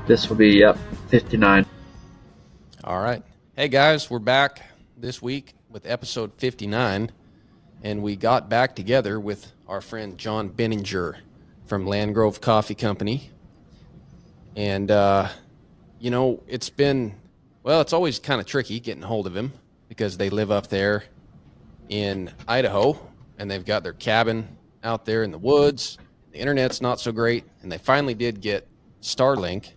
This will be, 59. All right. Hey, guys, we're back this week with episode 59, and we got back together with our friend Jon Binninger from Landgrove Coffee Company. And, it's always kind of tricky getting a hold of him because they live up there in Idaho, and they've got their cabin out there in the woods. The internet's not so great, and they finally did get Starlink,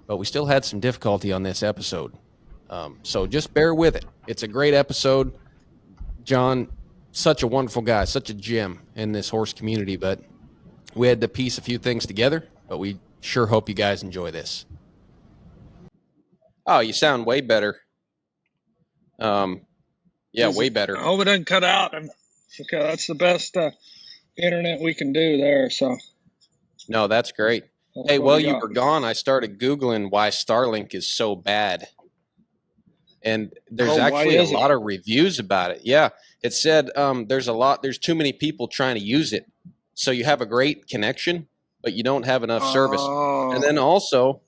but we still had some difficulty on this episode. So just bear with it. It's a great episode. Jon, such a wonderful guy, such a gem in this horse community, but we had to piece a few things together, but we sure hope you guys enjoy this. Oh, you sound way better. Way better. I hope it doesn't cut out. Okay, that's the best internet we can do there. So. No, that's great. Hey, while you were gone, I started Googling why Starlink is so bad. And there's actually a lot of reviews about it. Yeah, it said there's too many people trying to use it. So you have a great connection, but you don't have enough service. And then also,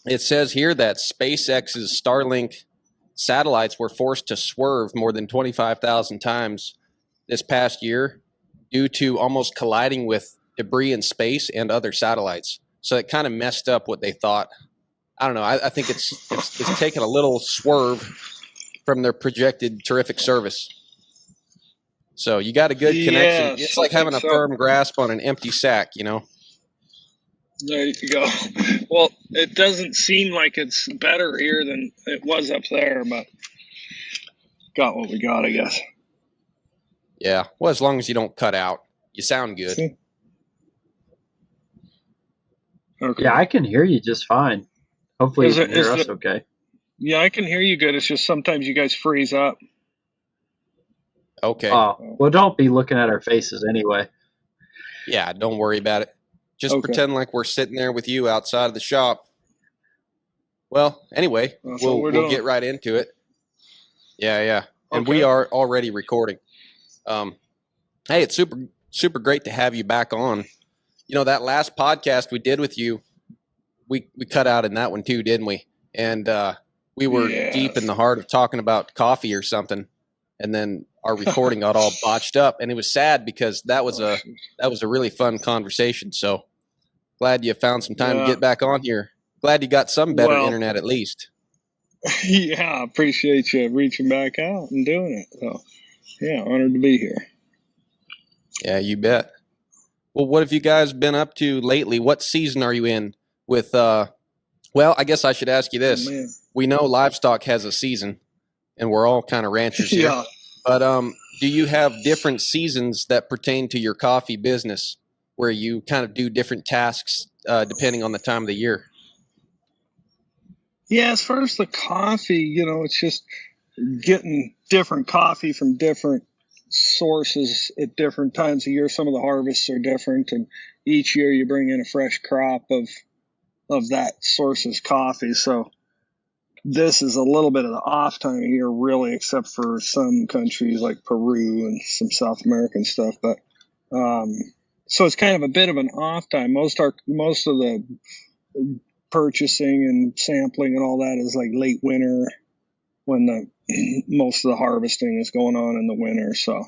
it says here that SpaceX's Starlink satellites were forced to swerve more than 25,000 times this past year due to almost colliding with debris in space and other satellites. So it kind of messed up what they thought. I don't know. I think it's taken a little swerve from their projected terrific service. So you got a good connection. It's like having a firm grasp on an empty sack, you know? There you go. Well, it doesn't seem like it's better here than it was up there, but got what we got, I guess. Yeah. Well, as long as you don't cut out, you sound good. Okay. Yeah, I can hear you just fine. Hopefully you can hear us okay. Yeah, I can hear you good. It's just sometimes you guys freeze up. Okay. Well, don't be looking at our faces anyway. Yeah, don't worry about it. Just pretend like we're sitting there with you outside of the shop. Well, anyway, we'll get right into it. Yeah. And we are already recording. Hey, it's super great to have you back on. You know, that last podcast we did with you, we cut out in that one too, didn't we? And we were deep in the heart of talking about coffee or something, and then our recording got all botched up, and it was sad because that was a really fun conversation. So glad you found some time to get back on here. Glad you got some better internet at least. Yeah, appreciate you reaching back out and doing it. So yeah, honored to be here. Yeah, you bet. Well, what have you guys been up to lately? What season are you in with, I guess I should ask you this. We know livestock has a season, and we're all kind of ranchers here. Yeah. But do you have different seasons that pertain to your coffee business where you kind of do different tasks depending on the time of the year? Yeah, as far as the coffee, it's just getting different coffee from different sources at different times of year. Some of the harvests are different, and each year you bring in a fresh crop of that source's coffee. So this is a little bit of the off time of year, really, except for some countries like Peru and some South American stuff. But so it's kind of a bit of an off time. Most of the purchasing and sampling and all that is like late winter, when most of the harvesting is going on in the winter. So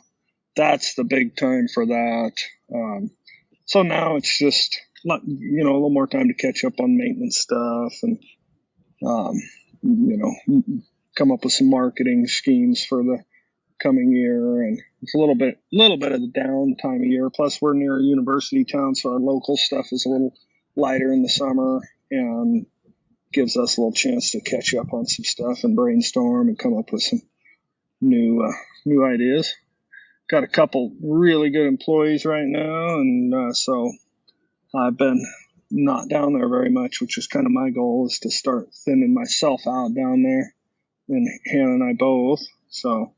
that's the big time for that. So now it's just, a little more time to catch up on maintenance stuff and, come up with some marketing schemes for the coming year. And it's a little bit of the down time of year. Plus we're near a university town, so our local stuff is a little lighter in the summer and gives us a little chance to catch up on some stuff and brainstorm and come up with some new ideas. Got a couple really good employees right now, and so I've been not down there very much, which is kind of my goal, is to start thinning myself out down there, and Hannah and I both, so,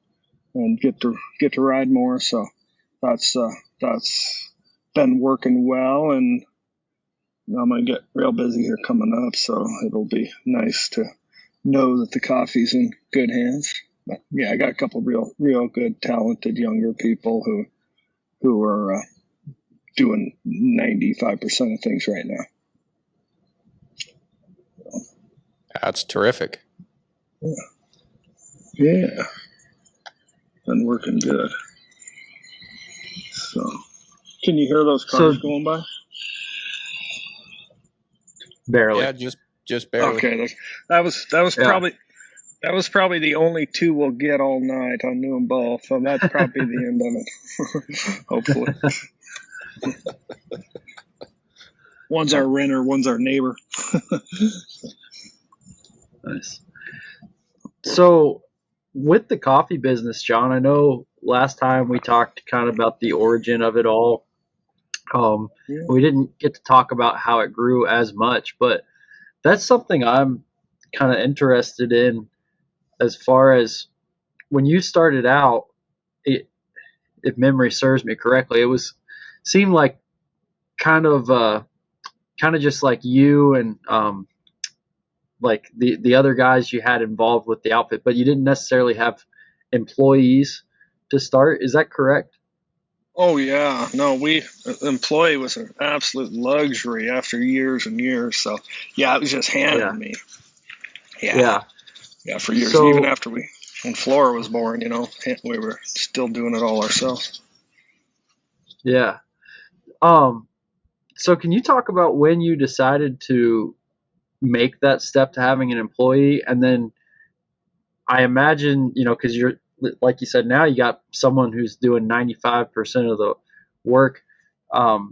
and get to ride more. So that's been working well, and I'm going to get real busy here coming up, so it'll be nice to know that the coffee's in good hands. But yeah, I got a couple real good, talented younger people who are doing 95% of things right now. That's terrific. Yeah. Been working good. So, can you hear those cars going by? Barely. Yeah, just barely. Okay, that was probably the only two we'll get all night. I knew them both, so that's probably the end of it. Hopefully. One's our renter, one's our neighbor. Nice. So, with the coffee business, Jon, I know last time we talked kind of about the origin of it all. We didn't get to talk about how it grew as much, but that's something I'm kind of interested in as far as when you started out, if memory serves me correctly, seemed like kind of just like you and like the other guys you had involved with the outfit, but you didn't necessarily have employees to start. Is that correct? Oh yeah, no, employee was an absolute luxury after years and years. So yeah, it was just handed me. Yeah, for years. So, even after when Flora was born, we were still doing it all ourselves. Yeah. So can you talk about when you decided to make that step to having an employee? And then I imagine, because you're, like you said, now you got someone who's doing 95% of the work. How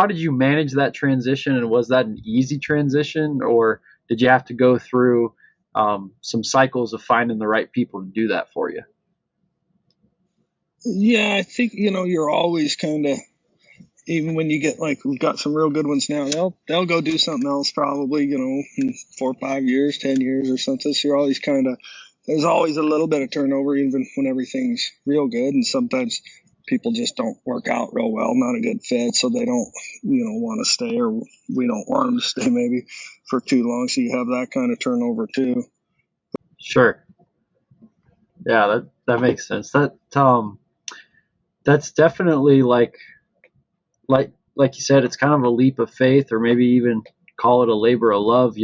did you manage that transition, and was that an easy transition, or did you have to go through some cycles of finding the right people to do that for you? Yeah, I think you're always kind of, even when you get we've got some real good ones now, they'll go do something else probably, in 4 or 5 years, 10 years or something. So you're always there's always a little bit of turnover even when everything's real good, and sometimes people just don't work out real well, not a good fit, so they don't want to stay, or we don't want them to stay maybe for too long. So you have that kind of turnover too. Sure. Yeah, that makes sense. That's definitely like you said, it's kind of a leap of faith, or maybe even call it a labor of love,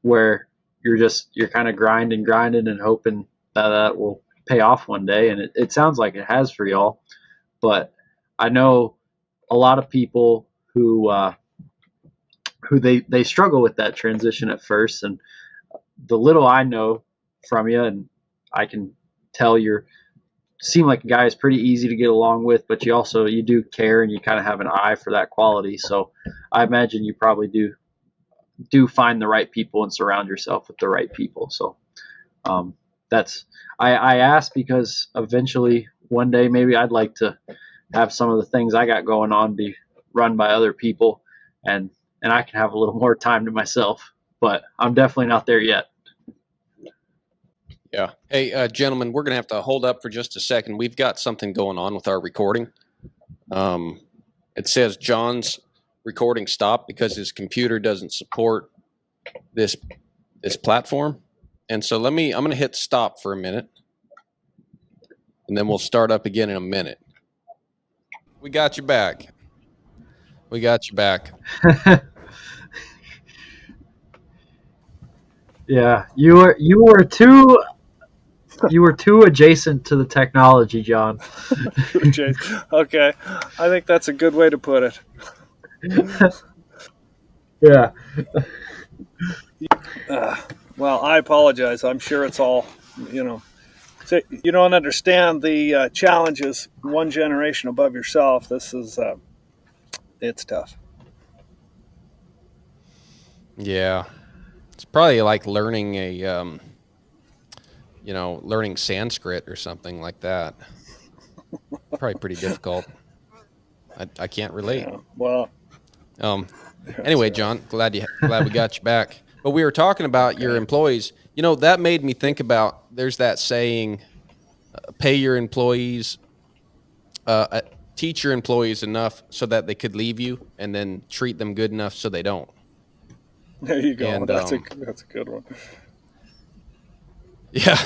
where you're kind of grinding and hoping that will pay off one day. And it sounds like it has for y'all, but I know a lot of people who they struggle with that transition at first. And the little I know from you, and I can tell you seem like a guy is pretty easy to get along with, but you do care, and you kind of have an eye for that quality. So I imagine you probably do find the right people and surround yourself with the right people. So I asked because eventually one day maybe I'd like to have some of the things I got going on be run by other people, and I can have a little more time to myself, but I'm definitely not there yet. Yeah. Hey, gentlemen, we're going to have to hold up for just a second. We've got something going on with our recording. It says Jon's recording stopped because his computer doesn't support this platform. And so I'm going to hit stop for a minute, and then we'll start up again in a minute. We got you back. Yeah, you were too adjacent to the technology, Jon. Okay, I think that's a good way to put it. Yeah. Well, I apologize. I'm sure it's all, So you don't understand the challenges one generation above yourself. This is, it's tough. Yeah. It's probably like learning learning Sanskrit or something like that. Probably pretty difficult. I can't relate. Yeah, well. Anyway, Jon, glad we got you back. But we were talking about your employees. That made me think about, there's that saying, pay your employees, teach your employees enough so that they could leave you, and then treat them good enough so they don't. There you go. And, that's a good one. Yeah.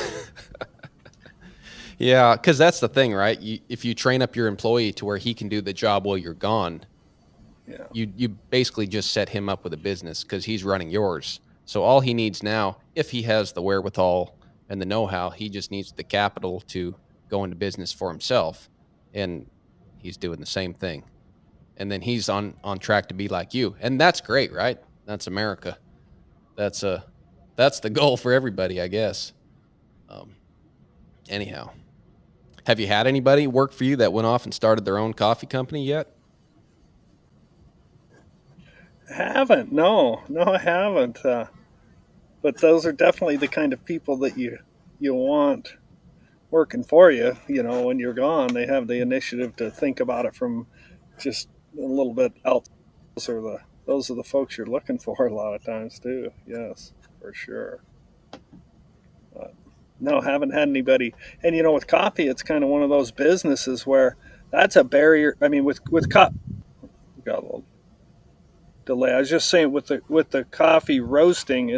Yeah, because that's the thing, right? If you train up your employee to where he can do the job while you're gone, you basically just set him up with a business because he's running yours. So all he needs now, if he has the wherewithal and the know-how, he just needs the capital to go into business for himself. And he's doing the same thing. And then he's on track to be like you. And that's great, right? That's America. That's the goal for everybody, I guess. Um, anyhow, have you had anybody work for you that went off and started their own coffee company yet? Haven't. No, I haven't. But those are definitely the kind of people that you want working for you. When you're gone, they have the initiative to think about it from just a little bit else. Those are the folks you're looking for a lot of times too. Yes, for sure. No, haven't had anybody. And with coffee, it's kind of one of those businesses where that's a barrier. I mean, with got a little delay. I was just saying with the coffee roasting,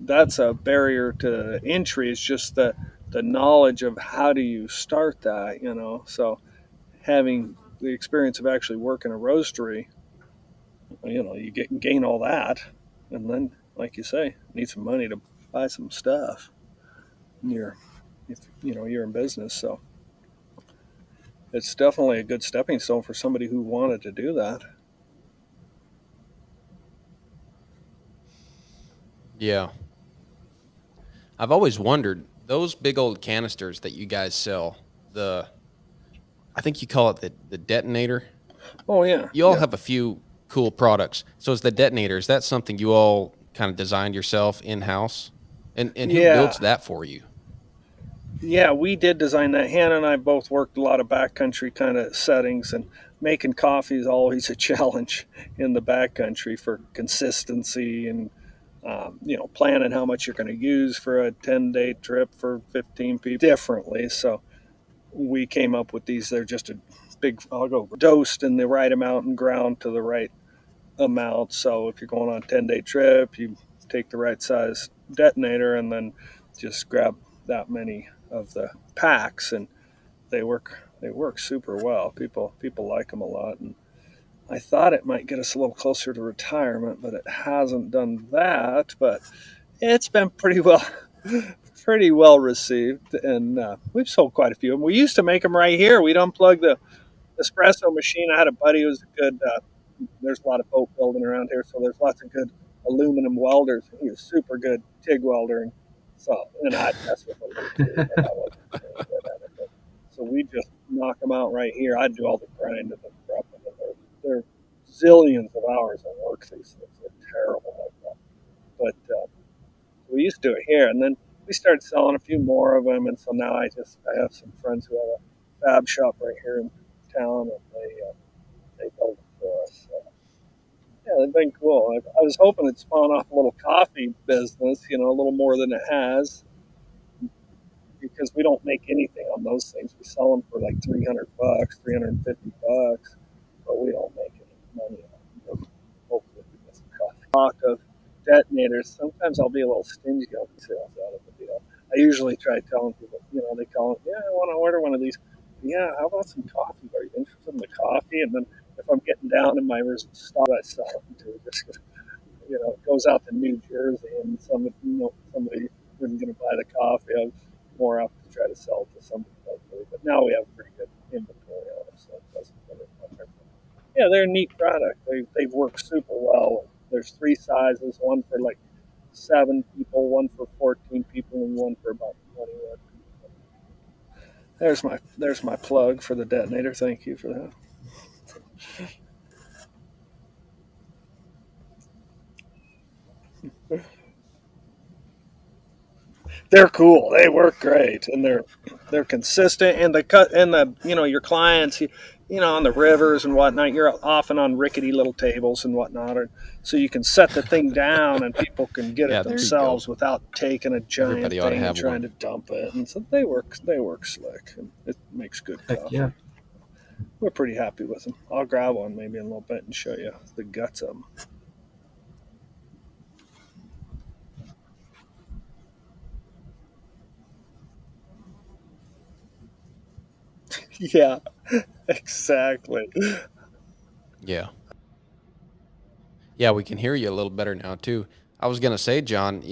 that's a barrier to entry. It's just the knowledge of how do you start that. So having the experience of actually working a roastery, you gain all that, and then, like you say, need some money to buy some stuff. If you're in business, so it's definitely a good stepping stone for somebody who wanted to do that. Yeah. I've always wondered those big old canisters that you guys sell, I think you call it the detonator. Oh yeah. You all yeah. have a few cool products. So is the detonator, is that something you all kind of designed yourself in-house? And who builds that for you? Yeah, we did design that. Hannah and I both worked a lot of backcountry kind of settings, and making coffee is always a challenge in the backcountry for consistency and planning how much you're going to use for a 10-day trip for 15 people differently. So we came up with these. They're just a big, I'll go dosed in the right amount and ground to the right amount. So if you're going on a 10-day trip, you take the right size detonator and then just grab that many of the packs, and they work super well. People like them a lot, and I thought it might get us a little closer to retirement, but it hasn't done that. But it's been pretty well received, and we've sold quite a few of them. We used to make them right here. We'd unplug the espresso machine. I had a buddy who was a good. There's a lot of boat building around here, so there's lots of good aluminum welders. He was super good TIG welder, and I'd mess with him too, but I wasn't really good at it. So we just knock them out right here. I'd do all the grinding and prepping. They're zillions of hours of work. These things are terrible like that. But we used to do it here, and then we started selling a few more of them, and so now I have some friends who have a fab shop right here in town, and they build it for us. So, yeah, they've been cool. I was hoping it'd spawn off a little coffee business, a little more than it has, because we don't make anything on those things. We sell them for like $300, $350, but we don't make any money on them. Hopefully we get some coffee. Talk of detonators. Sometimes I'll be a little stingy on the sales out of the deal. I usually try telling people, they call it, yeah, I want to order one of these. Yeah, how about some coffee? Are you interested in the coffee? And then if I'm getting down in my stop, I sell them to just, it goes out to New Jersey, and somebody isn't going to buy the coffee. I'm more apt to try to sell it to somebody locally. But now we have pretty good inventory on them, so it doesn't really matter. Yeah, they're a neat product. They've worked super well. There's 3 sizes: one for like 7 people, one for 14 people, and one for about 21 people. There's my plug for the detonator. Thank you for that. They're cool. They work great, and they're consistent. And the cut and the your clients, on the rivers and whatnot, you're often on rickety little tables and whatnot, so you can set the thing down and people can get it themselves without taking a giant thing and trying to dump it. And so they work slick, and it makes good coffee. Yeah. We're pretty happy with them. I'll grab one maybe in a little bit and show you the guts of them. Yeah, exactly. Yeah. Yeah, we can hear you a little better now too. I was gonna say, John,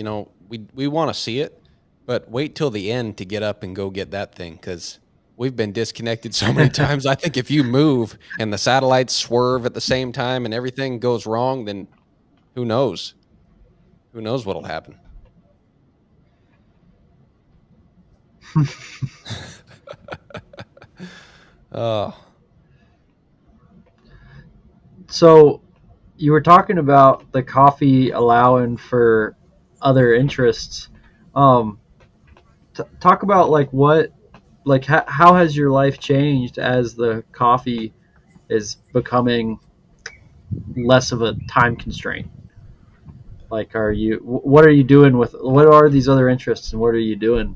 we want to see it, but wait till the end to get up and go get that thing because we've been disconnected so many times. I think if you move and the satellites swerve at the same time and everything goes wrong, then who knows? Who knows what'll happen? Oh, So you were talking about the coffee allowing for other interests. Um, Talk about like how has your life changed as the coffee is becoming less of a time constraint? Like, what are you doing with, what are these other interests and what are you doing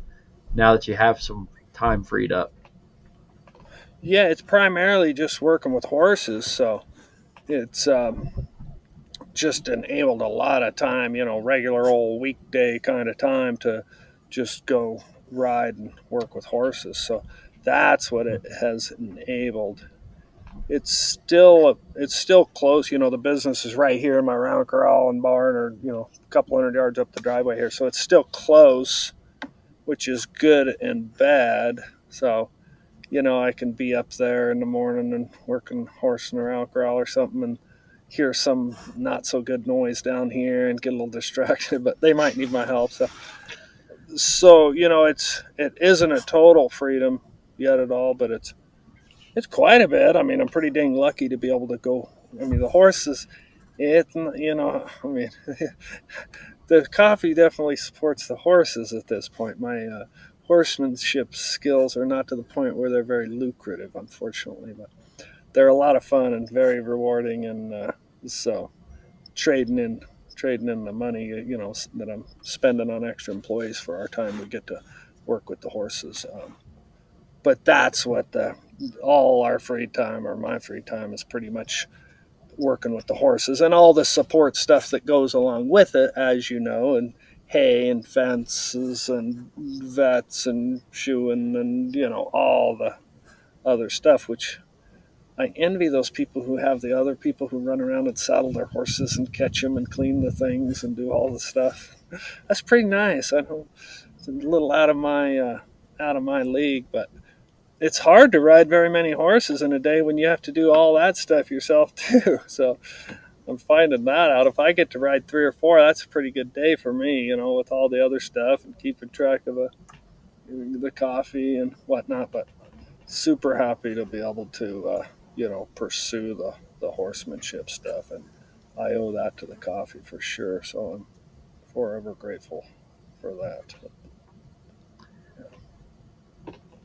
now that you have some time freed up? Yeah, it's primarily just working with horses, so it's just enabled a lot of time, regular old weekday kind of time to just go ride and work with horses. So that's what it has enabled. It's still close. The business is right here in my round corral and barn, or a couple hundred yards up the driveway here. So it's still close, which is good and bad. So I can be up there in the morning and working horse in a round corral or something, and hear some not so good noise down here and get a little distracted. But they might need my help. So it isn't a total freedom yet at all, but it's quite a bit. I mean, I'm pretty dang lucky to be able to go. I mean, the horses, I mean, the coffee definitely supports the horses at this point. My horsemanship skills are not to the point where they're very lucrative, unfortunately, but they're a lot of fun and very rewarding. And so trading in the money, that I'm spending on extra employees for our time we get to work with the horses. But that's what all our free time, or my free time, is pretty much working with the horses and all the support stuff that goes along with it, as you know, and hay and fences and vets and shoeing and all the other stuff, which I envy those people who have the other people who run around and saddle their horses and catch them and clean the things and do all the stuff. That's pretty nice. I know it's a little out of my league, but it's hard to ride very many horses in a day when you have to do all that stuff yourself too. So I'm finding that out. If I get to ride 3 or 4, that's a pretty good day for me, with all the other stuff and keeping track of the coffee and whatnot. But super happy to be able to, pursue the horsemanship stuff. And I owe that to the coffee for sure. So I'm forever grateful for that.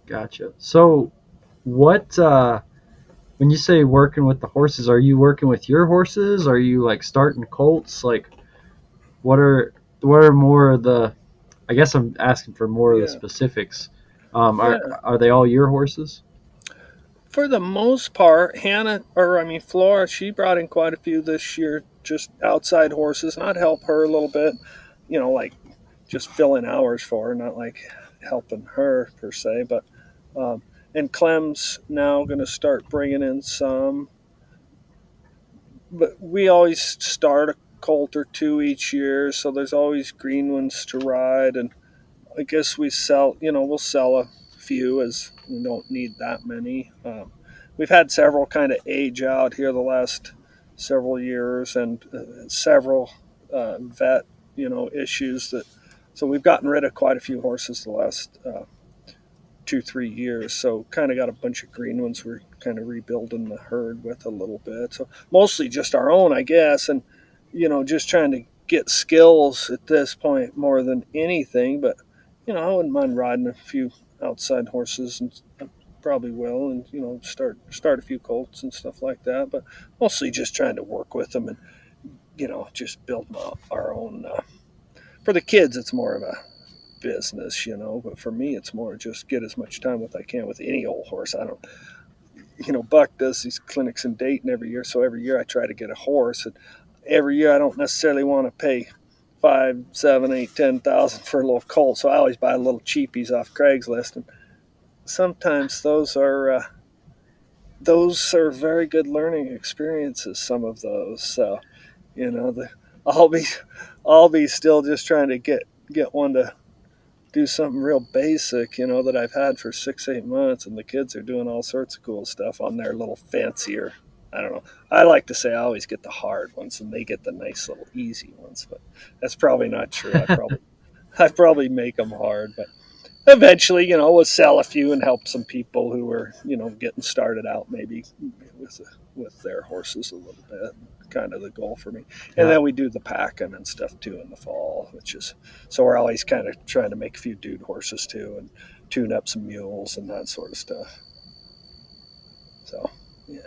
Gotcha. So what, when you say working with the horses, are you working with your horses? Are you like starting colts? Like what are more of the, I guess I'm asking for more of the Yeah. specifics. Yeah. Are they all your horses? For the most part, Flora, she brought in quite a few this year, just outside horses, and I'd help her a little bit, like just fill in hours for her, not like helping her per se. But and Clem's now going to start bringing in some, but we always start a colt or two each year, so there's always green ones to ride, and I guess we'll sell a few, as we don't need that many. We've had several kind of age out here the last several years, and several vet, issues so we've gotten rid of quite a few horses the last 2, 3 years. So kind of got a bunch of green ones we're kind of rebuilding the herd with a little bit. So mostly just our own, I guess, and just trying to get skills at this point more than anything. But I wouldn't mind riding a few outside horses, and I probably will, and start a few colts and stuff like that. But mostly just trying to work with them and just build our own. For the kids, it's more of a business, but for me, it's more just get as much time with I can with any old horse. I don't, Buck does these clinics in Dayton every year, so every year I try to get a horse, and every year I don't necessarily want to pay 5, 7, 8, 10,000 for a little colt, so I always buy little cheapies off Craigslist, and sometimes those are very good learning experiences. Some of those, so You know, I'll be I'll be still just trying to get one to do something real basic, you know, that I've had for 6, 8 months, and the kids are doing all sorts of cool stuff on their little fancier. I don't know. I like to say I always get the hard ones, and they get the nice little easy ones, but that's probably not true. I probably make them hard, but eventually, you know, we'll sell a few and help some people who are, you know, getting started out maybe with their horses a little bit. Kind of the goal for me. And then we do the packing and stuff too in the fall, which is so we're always kind of trying to make a few dude horses too and tune up some mules and that sort of stuff. So, yeah.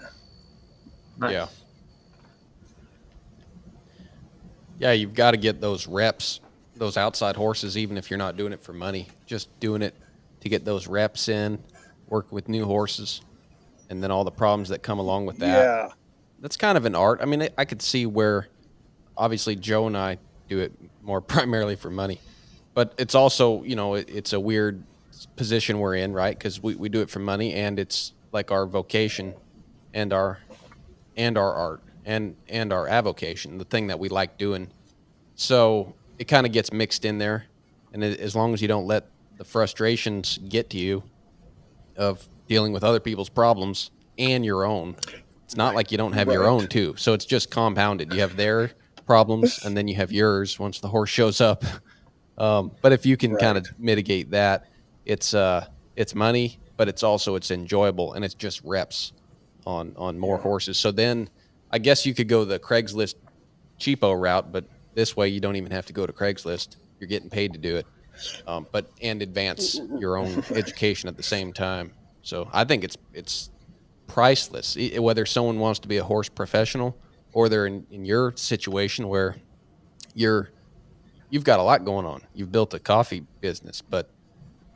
Nice. Yeah. Yeah, you've got to get those reps, those outside horses, even if you're not doing it for money, just doing it to get those reps in, work with new horses, and then all the problems that come along with that. Yeah. That's kind of an art. I mean, I could see where obviously Joe and I do it more primarily for money, but it's also, you know, it's a weird position we're in, right? Because we do it for money, and it's like our vocation and our art and our avocation, the thing that we like doing. So it kind of gets mixed in there, and as long as you don't let the frustrations get to you of dealing with other people's problems and your own, it's not like you don't have your own too. So it's just compounded. You have their problems, and then you have yours once the horse shows up. But if you can kind of mitigate that, it's money, but it's enjoyable, and it's just reps on more horses. So then I guess you could go the Craigslist cheapo route, but this way you don't even have to go to Craigslist. You're getting paid to do it, and advance your own education at the same time. So I think it's priceless, whether someone wants to be a horse professional or they're in your situation where you've got a lot going on. You've built a coffee business, but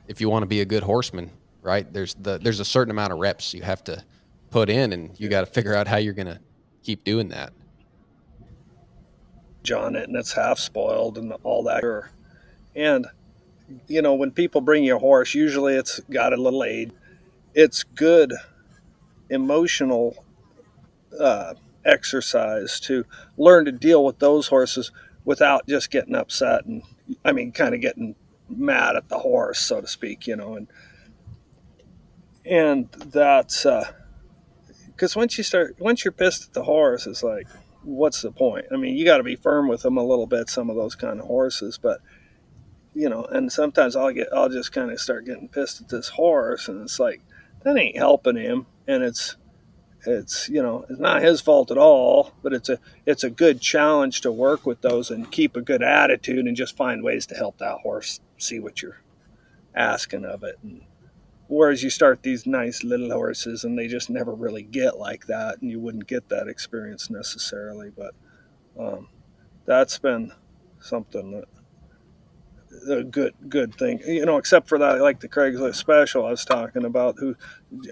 if you want to be a good horseman, right, there's a certain amount of reps you have to put in, and you got to figure out how you're going to keep doing that. John it, and it's half spoiled and all that. And, you know, when people bring you a horse, usually it's got a little age. It's good emotional exercise to learn to deal with those horses without just getting upset and, I mean, kind of getting mad at the horse, so to speak, you know. And that's because once you're pissed at the horse, it's like, what's the point? I mean, you got to be firm with them a little bit, some of those kind of horses, but you know, and sometimes I'll just kind of start getting pissed at this horse, and it's like that ain't helping him, and it's you know, it's not his fault at all, but it's a good challenge to work with those and keep a good attitude and just find ways to help that horse see what you're asking of it. And whereas you start these nice little horses and they just never really get like that, and you wouldn't get that experience necessarily, but that's been something that a good thing, you know, except for that, like the Craigslist special I was talking about, who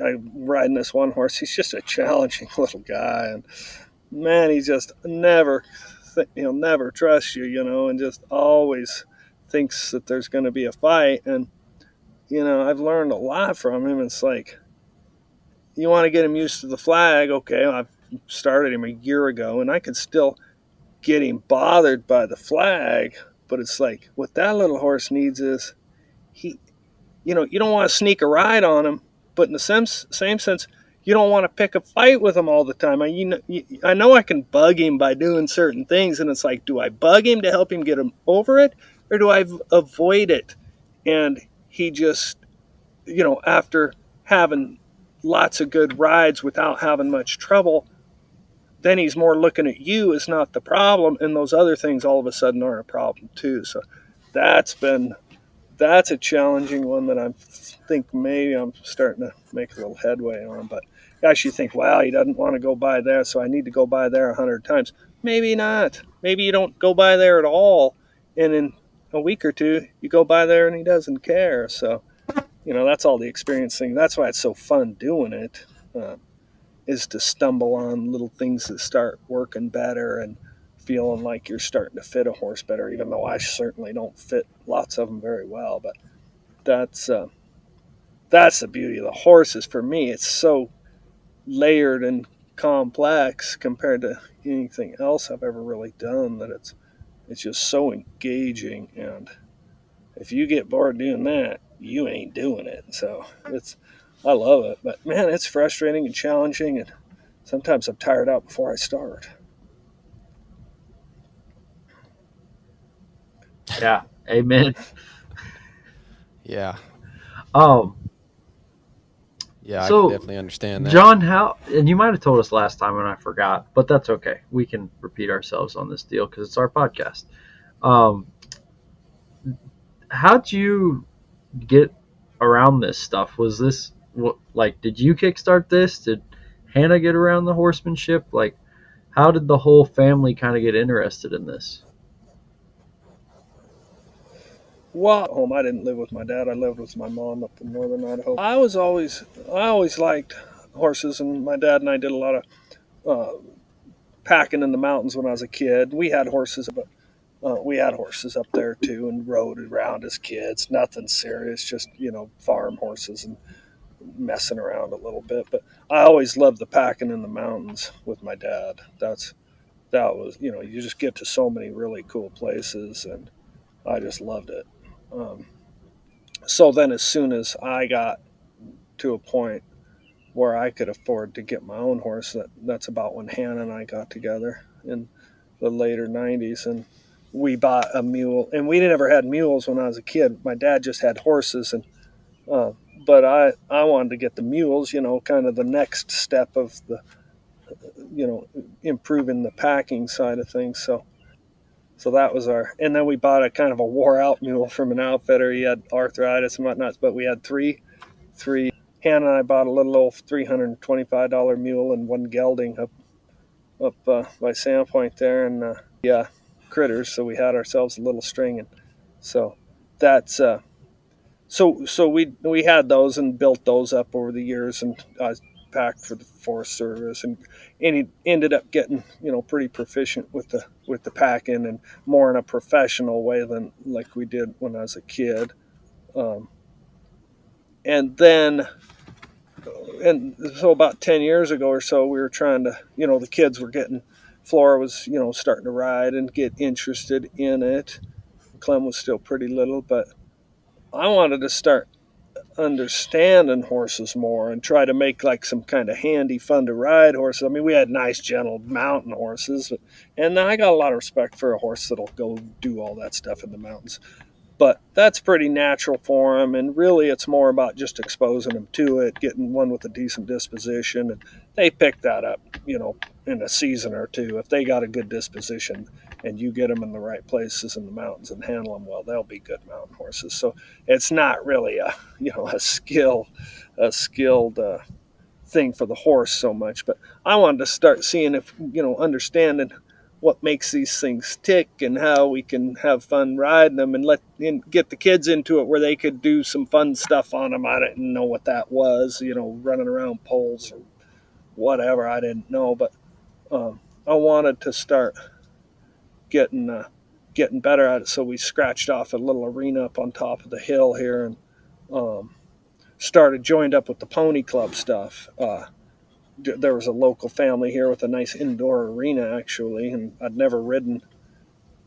I'm riding this one horse. He's just a challenging little guy, and man, he just he'll never trust you, you know, and just always thinks that there's going to be a fight. And you know, I've learned a lot from him. It's like, you want to get him used to the flag. Okay, I've started him a year ago, and I could still get him bothered by the flag. But it's like, what that little horse needs is, you don't want to sneak a ride on him, but in the same sense, you don't want to pick a fight with him all the time. I know I can bug him by doing certain things, and it's like, do I bug him to help him get him over it, or do I avoid it? And he just, you know, after having lots of good rides without having much trouble, then he's more looking at you as not the problem, and those other things all of a sudden aren't a problem too. So that's a challenging one that I think maybe I'm starting to make a little headway on. But gosh, you think, wow, he doesn't want to go by there, so I need to go by there 100 times. Maybe not. Maybe you don't go by there at all, and in a week or two, you go by there and he doesn't care. So, you know, that's all the experience thing. That's why it's so fun doing it. Is to stumble on little things that start working better and feeling like you're starting to fit a horse better, even though I certainly don't fit lots of them very well. But that's the beauty of the horses for me. It's so layered and complex compared to anything else I've ever really done that it's just so engaging, and if you get bored doing that, you ain't doing it. So I love it, but man, it's frustrating and challenging, and sometimes I'm tired out before I start. Yeah, amen. Yeah. Um, Yeah, I can so definitely understand that. Jon, and you might have told us last time and I forgot, but that's okay. We can repeat ourselves on this deal because it's our podcast. Um, how'd you get around this stuff? Was this like, did you kickstart this? Did Hannah get around the horsemanship? Like, how did the whole family kind of get interested in this? Well, home, I didn't live with my dad. I lived with my mom up in northern Idaho. I always liked horses, and my dad and I did a lot of packing in the mountains when I was a kid. We had horses, but we had horses up there too, and rode around as kids. Nothing serious, just farm horses and messing around a little bit. But I always loved the packing in the mountains with my dad. That was you just get to so many really cool places, and I just loved it. Um, so then, as soon as I got to a point where I could afford to get my own horse, that's about when Hannah and I got together in the later '90s, and we bought a mule. And we never had mules when I was a kid. My dad just had horses, and uh, but I wanted to get the mules. Kind of the next step of the improving the packing side of things. So that was and then we bought a kind of a wore out mule from an outfitter. He had arthritis and whatnot, but we had three. Hannah and I bought a little old $325 mule and one gelding up by Sandpoint there, and yeah, critters. So we had ourselves a little string, and so that's so we had those and built those up over the years, and I packed for the Forest Service, and he ended up getting pretty proficient with the packing, and more in a professional way than like we did when I was a kid. Um, and then and so about 10 years ago or so, we were trying to, the kids were getting, Flora was, starting to ride and get interested in it. Clem was still pretty little, but I wanted to start understanding horses more and try to make like some kind of handy, fun to ride horses. I mean, we had nice, gentle mountain horses, and I got a lot of respect for a horse that'll go do all that stuff in the mountains. But that's pretty natural for them, and really it's more about just exposing them to it, getting one with a decent disposition, and they pick that up, in a season or two. If they got a good disposition and you get them in the right places in the mountains and handle them well, they'll be good mountain horses. So it's not really a skilled thing for the horse so much, but I wanted to start seeing if understanding what makes these things tick and how we can have fun riding them, and get the kids into it where they could do some fun stuff on them. I didn't know what that was, running around poles or whatever. I didn't know, but I wanted to start getting better at it. So we scratched off a little arena up on top of the hill here, and joined up with the pony club stuff. There was a local family here with a nice indoor arena, actually, and I'd never ridden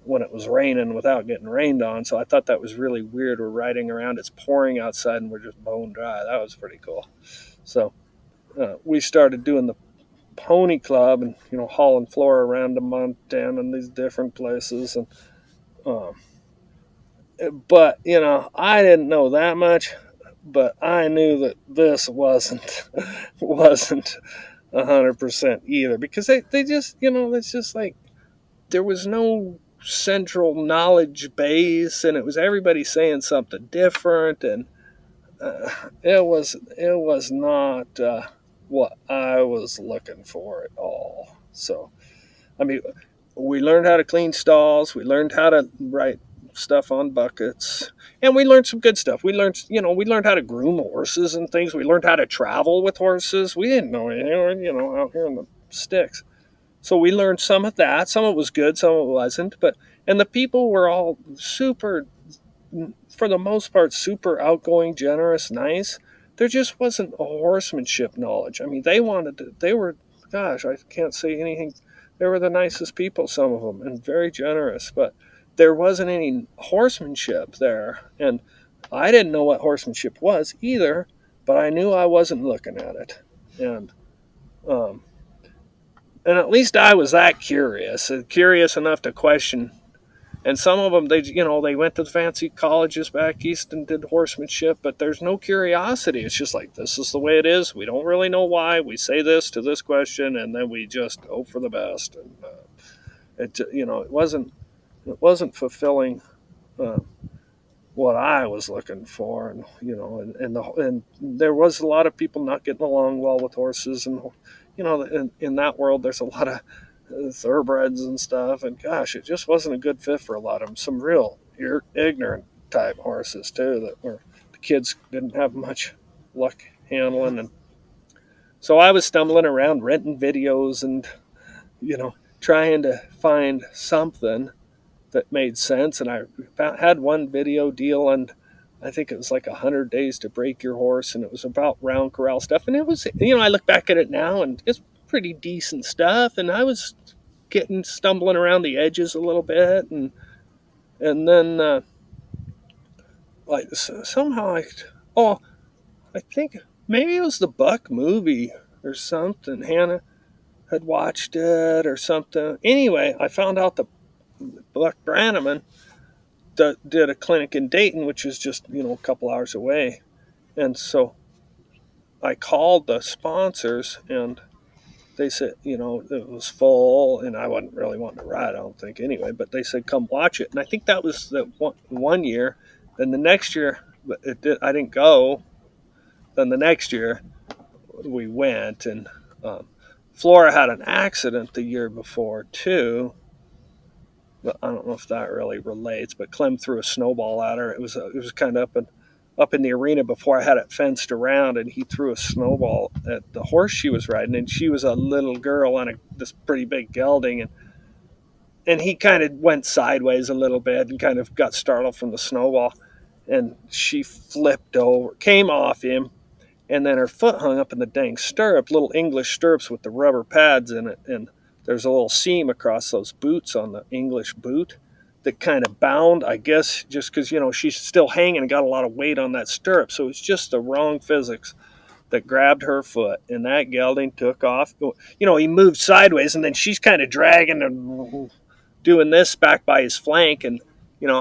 when it was raining without getting rained on, so I thought that was really weird. We're riding around, it's pouring outside, and we're just bone dry. That was pretty cool. So we started doing the pony club, and hauling Flora around to Montana and these different places, and but I didn't know that much, but I knew that this wasn't 100% either, because they just it's just like there was no central knowledge base, and it was everybody saying something different, and it was not what I was looking for at all. So I mean, we learned how to clean stalls, we learned how to write stuff on buckets, and we learned some good stuff. We learned how to groom horses and things. We learned how to travel with horses. We didn't know anything, out here in the sticks. So we learned some of that. Some of it was good, some of it wasn't. And the people were all super, for the most part, super outgoing, generous, nice. There just wasn't a horsemanship knowledge. I mean, they were gosh, I can't say anything. They were the nicest people, some of them, and very generous, but there wasn't any horsemanship there. And I didn't know what horsemanship was either, but I knew I wasn't looking at it. And, um, and at least I was that curious enough to question. And some of them, they went to the fancy colleges back east and did horsemanship, but there's no curiosity. It's just like, this is the way it is. We don't really know why. We say this to this question, and then we just hope for the best. And it wasn't fulfilling uh, what I was looking for, and there was a lot of people not getting along well with horses, and in that world, there's a lot of thoroughbreds and stuff, and gosh, it just wasn't a good fit for a lot of them. Some real ignorant type horses too, that were the kids didn't have much luck handling, and so I was stumbling around renting videos and trying to find something that made sense. And I had one video deal, and I think it was like 100 days to break your horse, and it was about round corral stuff. And it was, I look back at it now, and it's pretty decent stuff. And I was stumbling around the edges a little bit, and then like somehow I think maybe it was the Buck movie or something. Hannah had watched it or something. Anyway, I found out that Buck Brannaman did a clinic in Dayton, which is just a couple hours away, and so I called the sponsors, and they said it was full, and I wasn't really wanting to ride, I don't think, anyway. But they said come watch it, and I think that was the one year. Then the next year, I didn't go. Then the next year we went, and Flora had an accident the year before too. But I don't know if that really relates. But Clem threw a snowball at her. It was kind of up in the arena before I had it fenced around, and he threw a snowball at the horse she was riding, and she was a little girl on this pretty big gelding, and he kind of went sideways a little bit and kind of got startled from the snowball, and she flipped over, came off him, and then her foot hung up in the dang stirrup, little English stirrups with the rubber pads in it, and there's a little seam across those boots on the English boot that kind of bound, I guess, just because, she's still hanging and got a lot of weight on that stirrup. So it's just the wrong physics that grabbed her foot, and that gelding took off. He moved sideways, and then she's kind of dragging and doing this back by his flank, and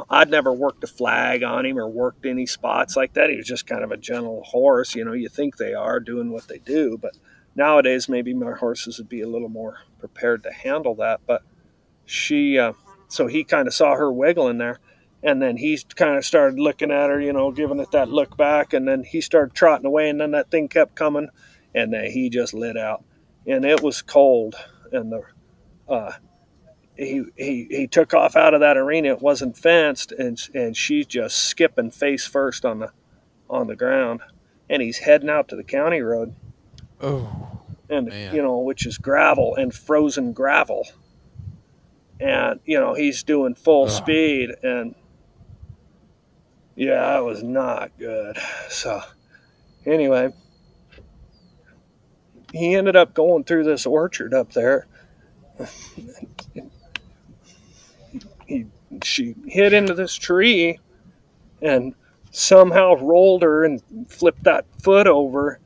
I'd never worked a flag on him or worked any spots like that. He was just kind of a gentle horse. You think they are doing what they do, but nowadays maybe my horses would be a little more prepared to handle that. But so he kind of saw her wiggling there, and then he kind of started looking at her, giving it that look back, and then he started trotting away, and then that thing kept coming, and then he just lit out, and it was cold, and he took off out of that arena. It wasn't fenced, and she's just skipping face first on the ground, and he's heading out to the county road. Oh, and man. Which is gravel and frozen gravel, and he's doing full speed, and yeah, it was not good. So anyway, he ended up going through this orchard up there. She hit into this tree and somehow rolled her and flipped that foot over,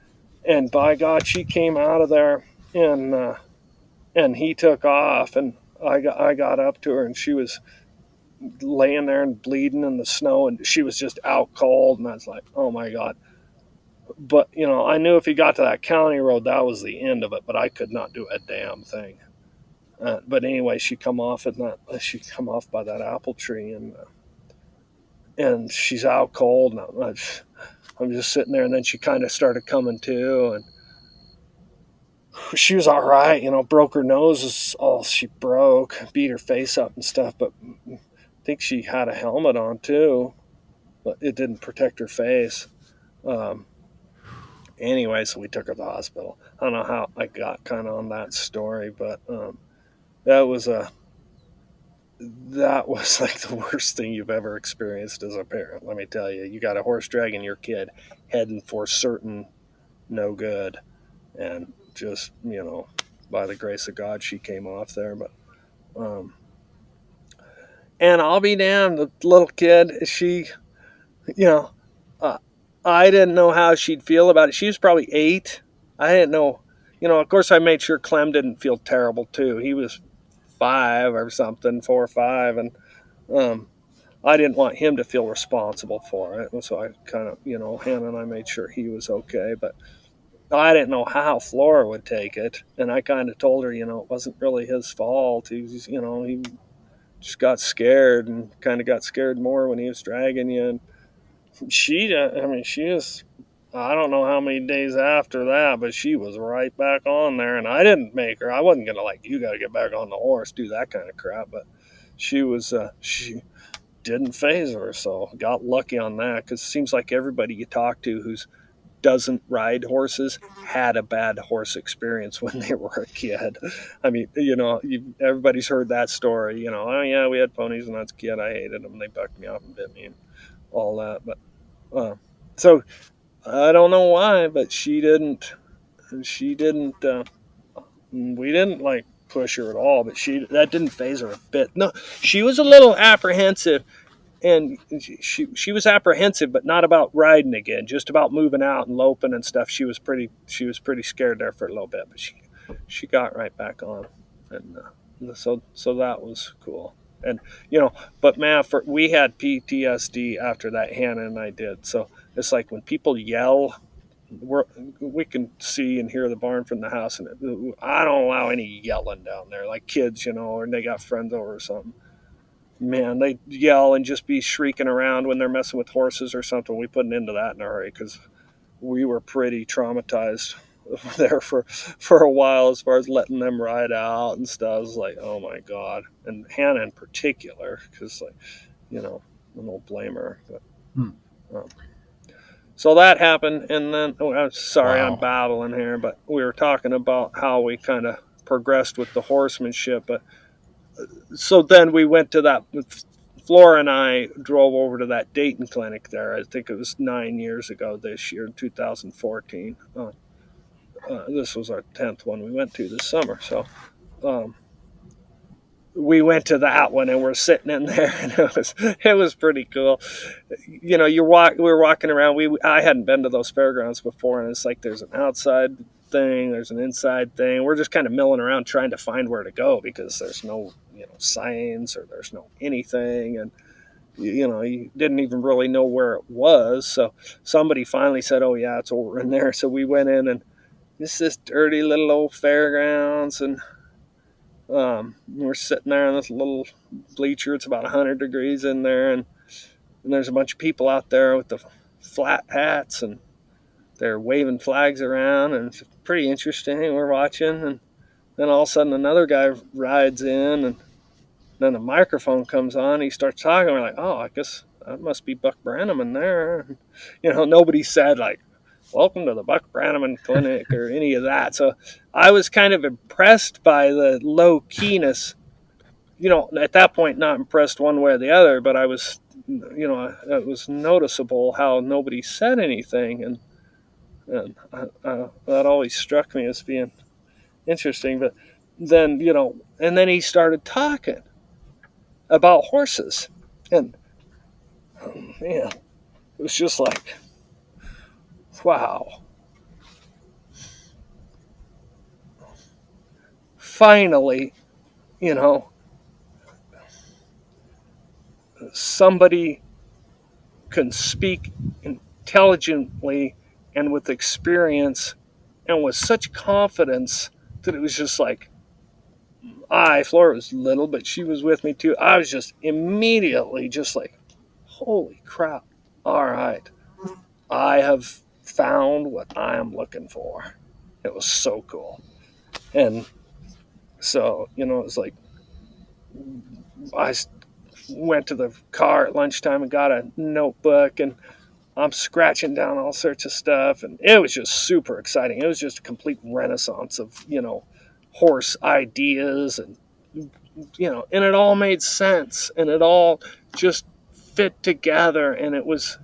and by God, she came out of there, and he took off, and I got up to her, and she was laying there and bleeding in the snow, and she was just out cold, and I was like, oh my God. But I knew if he got to that county road, that was the end of it, but I could not do a damn thing. But anyway, she come off by that apple tree, and she's out cold, and I'm just sitting there, and then she kind of started coming to, and she was all right, broke her nose is all she broke, beat her face up and stuff, but I think she had a helmet on too, but it didn't protect her face. Anyway, so we took her to the hospital. I don't know how I got kind of on that story, but that was like the worst thing you've ever experienced as a parent. Let me tell you, you got a horse dragging your kid heading for certain no good, and just by the grace of God, she came off there. But and I'll be damned, the little kid, she, you know, uh, I didn't know how she'd feel about it. She was probably 8. I didn't know, of course I made sure Clem didn't feel terrible too. He was 5 or something, 4 or 5. And I didn't want him to feel responsible for it. And so I kind of, Hannah and I made sure he was okay. But I didn't know how Flora would take it. And I kind of told her, it wasn't really his fault. He was, he just got scared and kind of got scared more when he was dragging you. And she was, I don't know how many days after that, but she was right back on there. And I didn't make her. I wasn't going to you got to get back on the horse, do that kind of crap. But she was, she didn't phase her. So got lucky on that, because it seems like everybody you talk to who's doesn't ride horses had a bad horse experience when they were a kid. I mean, everybody's heard that story. Oh yeah, we had ponies when I was a kid. I hated them. They bucked me off and bit me and all that. But so I don't know why, but she didn't. We didn't push her at all. But that didn't phase her a bit. No, she was a little apprehensive. And she was apprehensive, but not about riding again, just about moving out and loping and stuff. She was pretty scared there for a little bit, but she got right back on, and so that was cool. And but man, we had PTSD after that. Hannah and I did. So it's like when people yell, we can see and hear the barn from the house, and I don't allow any yelling down there, like kids, or they got friends over or something. Man, they yell and just be shrieking around when they're messing with horses or something. We put an end to that in a hurry, because we were pretty traumatized there for a while as far as letting them ride out and stuff. I was like, oh my God. And Hannah in particular, because I don't blame her. But, so that happened, and then I'm sorry, wow. I'm babbling here, but we were talking about how we kind of progressed with the horsemanship. But so then we went to that. Flora and I drove over to that Dayton clinic there. I think it was 9 years ago this year, in 2014. This was our 10th one we went to this summer. So we went to that one, and we're sitting in there, and it was pretty cool. We were walking around. I hadn't been to those fairgrounds before, and it's like there's an outside thing, there's an inside thing. We're just kind of milling around trying to find where to go, because there's no signs, or there's no anything, and you didn't even really know where it was. So somebody finally said, oh yeah, it's over in there. So we went in, and it's this dirty little old fairgrounds, and we're sitting there in this little bleacher. It's about 100 degrees in there, and there's a bunch of people out there with the flat hats, and they're waving flags around, and it's pretty interesting. We're watching, and then all of a sudden another guy rides in, and then a microphone comes on. He starts talking. We're like, oh, I guess that must be Buck Brannaman there. Nobody said welcome to the Buck Brannaman Clinic or any of that. So I was kind of impressed by the low keyness. At that point, not impressed one way or the other, but I was, it was noticeable how nobody said anything. And that always struck me as being interesting. But then, and then he started talking about horses. And, man, it was just like, wow. Finally, somebody can speak intelligently and with experience and with such confidence that it was just like, Flora was little, but she was with me too. I was just immediately just like, holy crap. All right. I have found what I am looking for. It was so cool. And so, it was like, I went to the car at lunchtime and got a notebook, and I'm scratching down all sorts of stuff, and it was just super exciting. It was just a complete renaissance of, horse ideas, and, and it all made sense, and it all just fit together, and it was,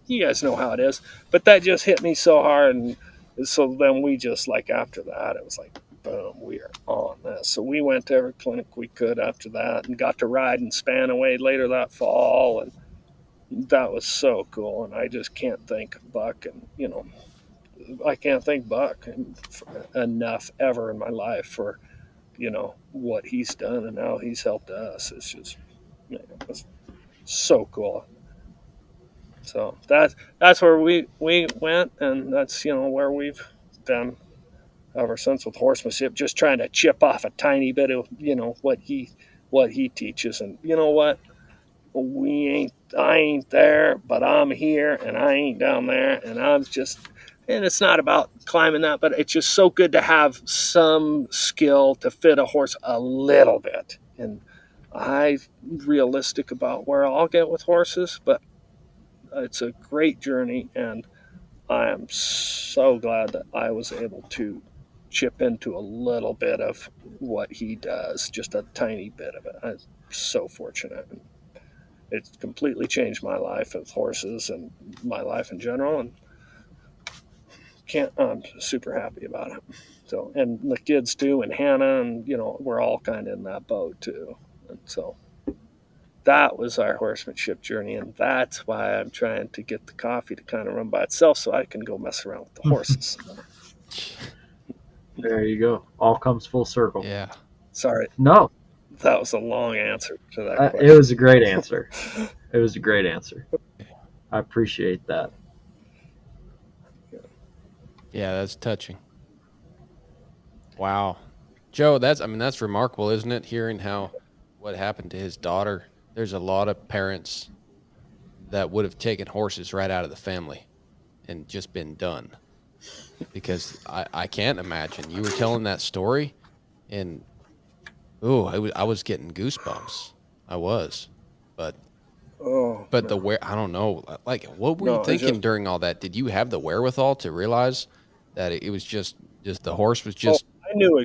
you guys know how it is, but that just hit me so hard. And So then we just like after that, it was like, boom, we are on this. So we went to every clinic we could after that and got to ride in Spanaway later that fall. And that was so cool. And I just can't thank Buck. And, you know, I can't thank Buck enough ever in my life for, you know, what he's done and how he's helped us. It's just, you know, it's so cool. So that's where we went, and that's, you know, where we've been ever since with horsemanship, just trying to chip off a tiny bit of, you know, what he teaches. And you know what, I ain't there, but I'm here, and I ain't down there, and I'm just, and it's not about climbing that, but it's just so good to have some skill to fit a horse a little bit. And I'm realistic about where I'll get with horses, but it's a great journey, and I am so glad that I was able to chip into a little bit of what he does, just a tiny bit of it. I'm so fortunate. It's completely changed my life with horses and my life in general, and I'm super happy about it. So, and the kids too, and Hannah, and you know, we're all kind of in that boat too. And so that was our horsemanship journey, and that's why I'm trying to get the coffee to kind of run by itself so I can go mess around with the horses. There you go. All comes full circle. Yeah. Sorry. No. That was a long answer to that question. It was a great answer. It was a great answer. I appreciate that. Yeah, that's touching. Wow. Joe, that's remarkable, isn't it? Hearing what happened to his daughter. There's a lot of parents that would have taken horses right out of the family and just been done. Because I can't imagine. You were telling that story, and I was getting goosebumps. I was, but no. I don't know. Like, what were you thinking during all that? Did you have the wherewithal to realize that it was just the horse was just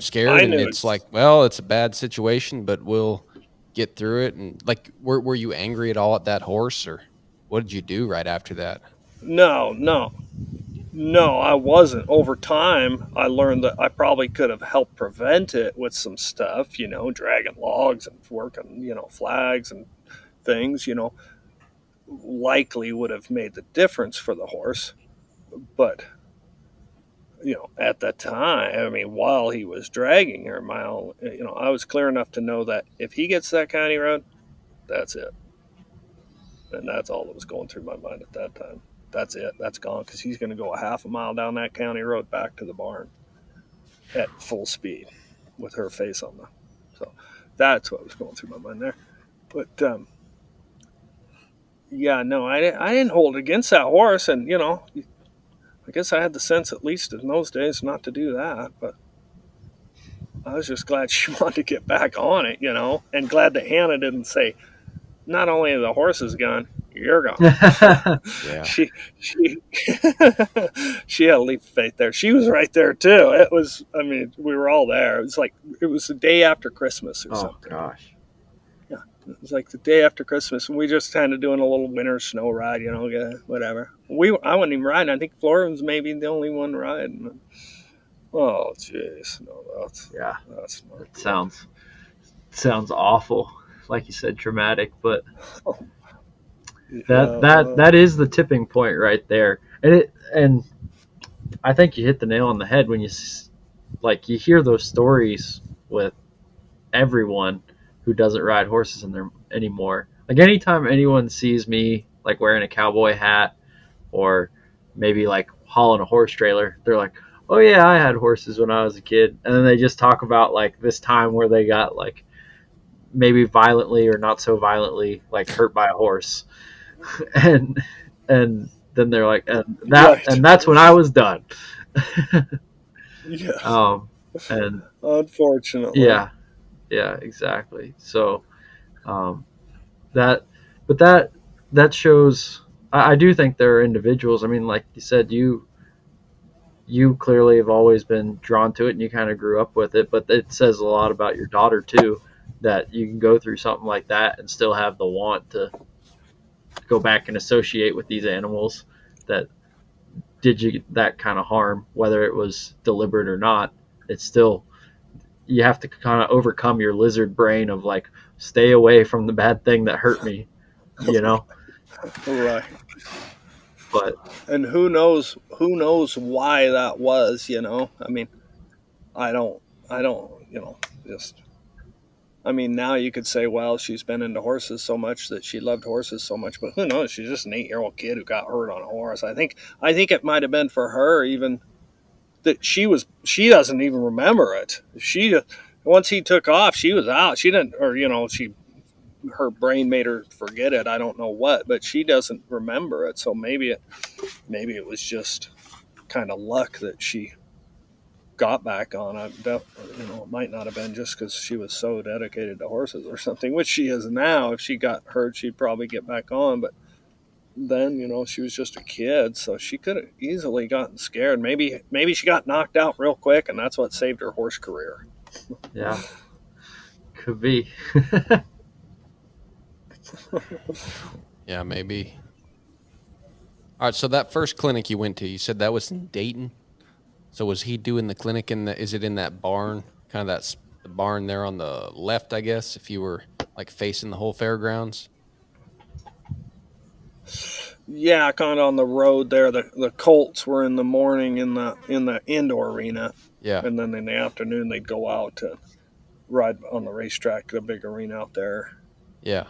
scared, and it's like, well, it's a bad situation, but we'll get through it? And like, were you angry at all at that horse, or what did you do right after that? No, I wasn't. Over time, I learned that I probably could have helped prevent it with some stuff, you know, dragging logs and working, you know, flags and things, you know, likely would have made the difference for the horse. But, you know, at that time, I mean, while he was dragging her, you know, I was clear enough to know that if he gets that county road, that's it. And that's all that was going through my mind at that time. That's it. That's gone, because he's going to go a half a mile down that county road back to the barn at full speed with her face on them. So that's what was going through my mind there. But yeah, no, I didn't hold it against that horse, and you know, I guess I had the sense, at least in those days, not to do that. But I was just glad she wanted to get back on it, you know, and glad that Hannah didn't say, not only are the horses gone, you're gone. Yeah. She she had a leap of faith there. She was right there too. It was, I mean, we were all there. It was the day after Christmas or something. Oh gosh. Yeah. It was like the day after Christmas, and we just kind of doing a little winter snow ride, you know, whatever. I wasn't even riding. I think Flora was maybe the only one riding. Oh jeez. No, that's not it sounds awful. Like you said, traumatic, but that is the tipping point right there. And I think you hit the nail on the head when you hear those stories with everyone who doesn't ride horses anymore. Like anytime anyone sees me like wearing a cowboy hat or maybe like hauling a horse trailer, they're like, "Oh yeah, I had horses when I was a kid," and then they just talk about like this time where they got like maybe violently or not so violently like hurt by a horse, and then they're like, and that's when I was done. Yeah. And unfortunately. Yeah, exactly. So that shows. I do think there are individuals. I mean, like you said, you clearly have always been drawn to it, and you kind of grew up with it. But it says a lot about your daughter too, that you can go through something like that and still have the want to go back and associate with these animals that did you that kind of harm, whether it was deliberate or not. It's still, you have to kind of overcome your lizard brain of like, stay away from the bad thing that hurt me, you know. Right. But and who knows why that was, you know. I mean, I don't, you know, just, I mean, now you could say, well, she's been into horses so much that she loved horses so much, but who knows? She's just an 8-year-old kid who got hurt on a horse. I think it might have been for her even that she doesn't even remember it. Once he took off, she was out. She didn't, or, you know, her brain made her forget it. I don't know what, but she doesn't remember it. So maybe it was just kind of luck that she got back on. You know, it might not have been just because she was so dedicated to horses or something, which she is now. If she got hurt, she'd probably get back on. But then, you know, she was just a kid, so she could have easily gotten scared. Maybe she got knocked out real quick, and that's what saved her horse career. Yeah, could be. Yeah, maybe. All right, so that first clinic you went to, you said that was in Dayton. So was he doing the clinic is it in that barn? Kind of the barn there on the left, I guess, if you were like facing the whole fairgrounds? Yeah, kind of on the road there. The colts were in the morning in the indoor arena. Yeah. And then in the afternoon they'd go out to ride on the racetrack, the big arena out there. Yeah.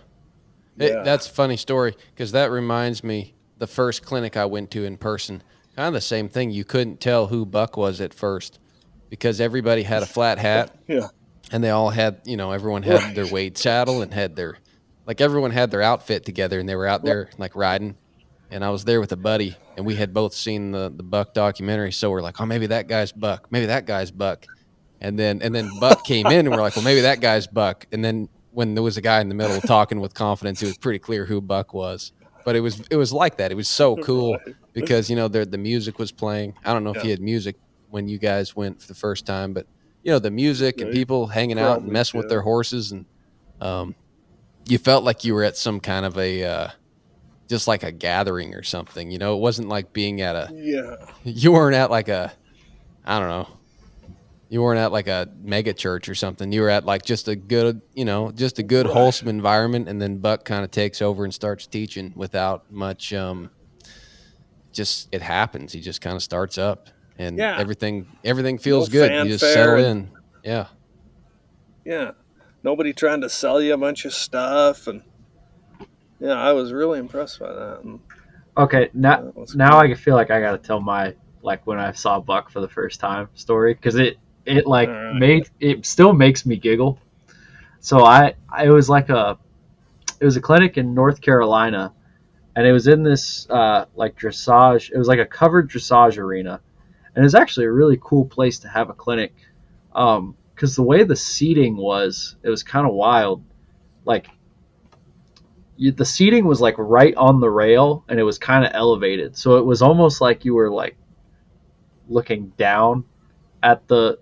That's a funny story because that reminds me the first clinic I went to in person, kind of the same thing. You couldn't tell who Buck was at first because everybody had a flat hat. Yeah. And they all had, you know, everyone had their Wade saddle and had everyone had their outfit together and they were out there like riding. And I was there with a buddy and we had both seen the Buck documentary. So we're like, oh, maybe that guy's Buck. Maybe that guy's Buck. And then Buck came in and we're like, well, maybe that guy's Buck. And then when there was a guy in the middle talking with confidence, it was pretty clear who Buck was. But it was like that. It was so cool because, you know, the music was playing. I don't know if you had music when you guys went for the first time, but, you know, the music and people hanging out and messing with their horses. And you felt like you were at some kind of a just like a gathering or something. You know, it wasn't like being at you weren't at like a, I don't know. You weren't at like a mega church or something. You were at like just a good, you know, just a good wholesome environment. And then Buck kind of takes over and starts teaching without much, just it happens. He just kind of starts up and everything feels good. You just settle in. Yeah. Yeah. Nobody trying to sell you a bunch of stuff. And yeah, I was really impressed by that. And, okay. Now I feel like I got to tell my, like when I saw Buck for the first time story. Cause it still makes me giggle. So it was a clinic in North Carolina, and it was in this like dressage. It was like a covered dressage arena, and it was actually a really cool place to have a clinic. Because the way the seating was, it was kind of wild. Like the seating was like right on the rail, and it was kind of elevated, so it was almost like you were like looking down at the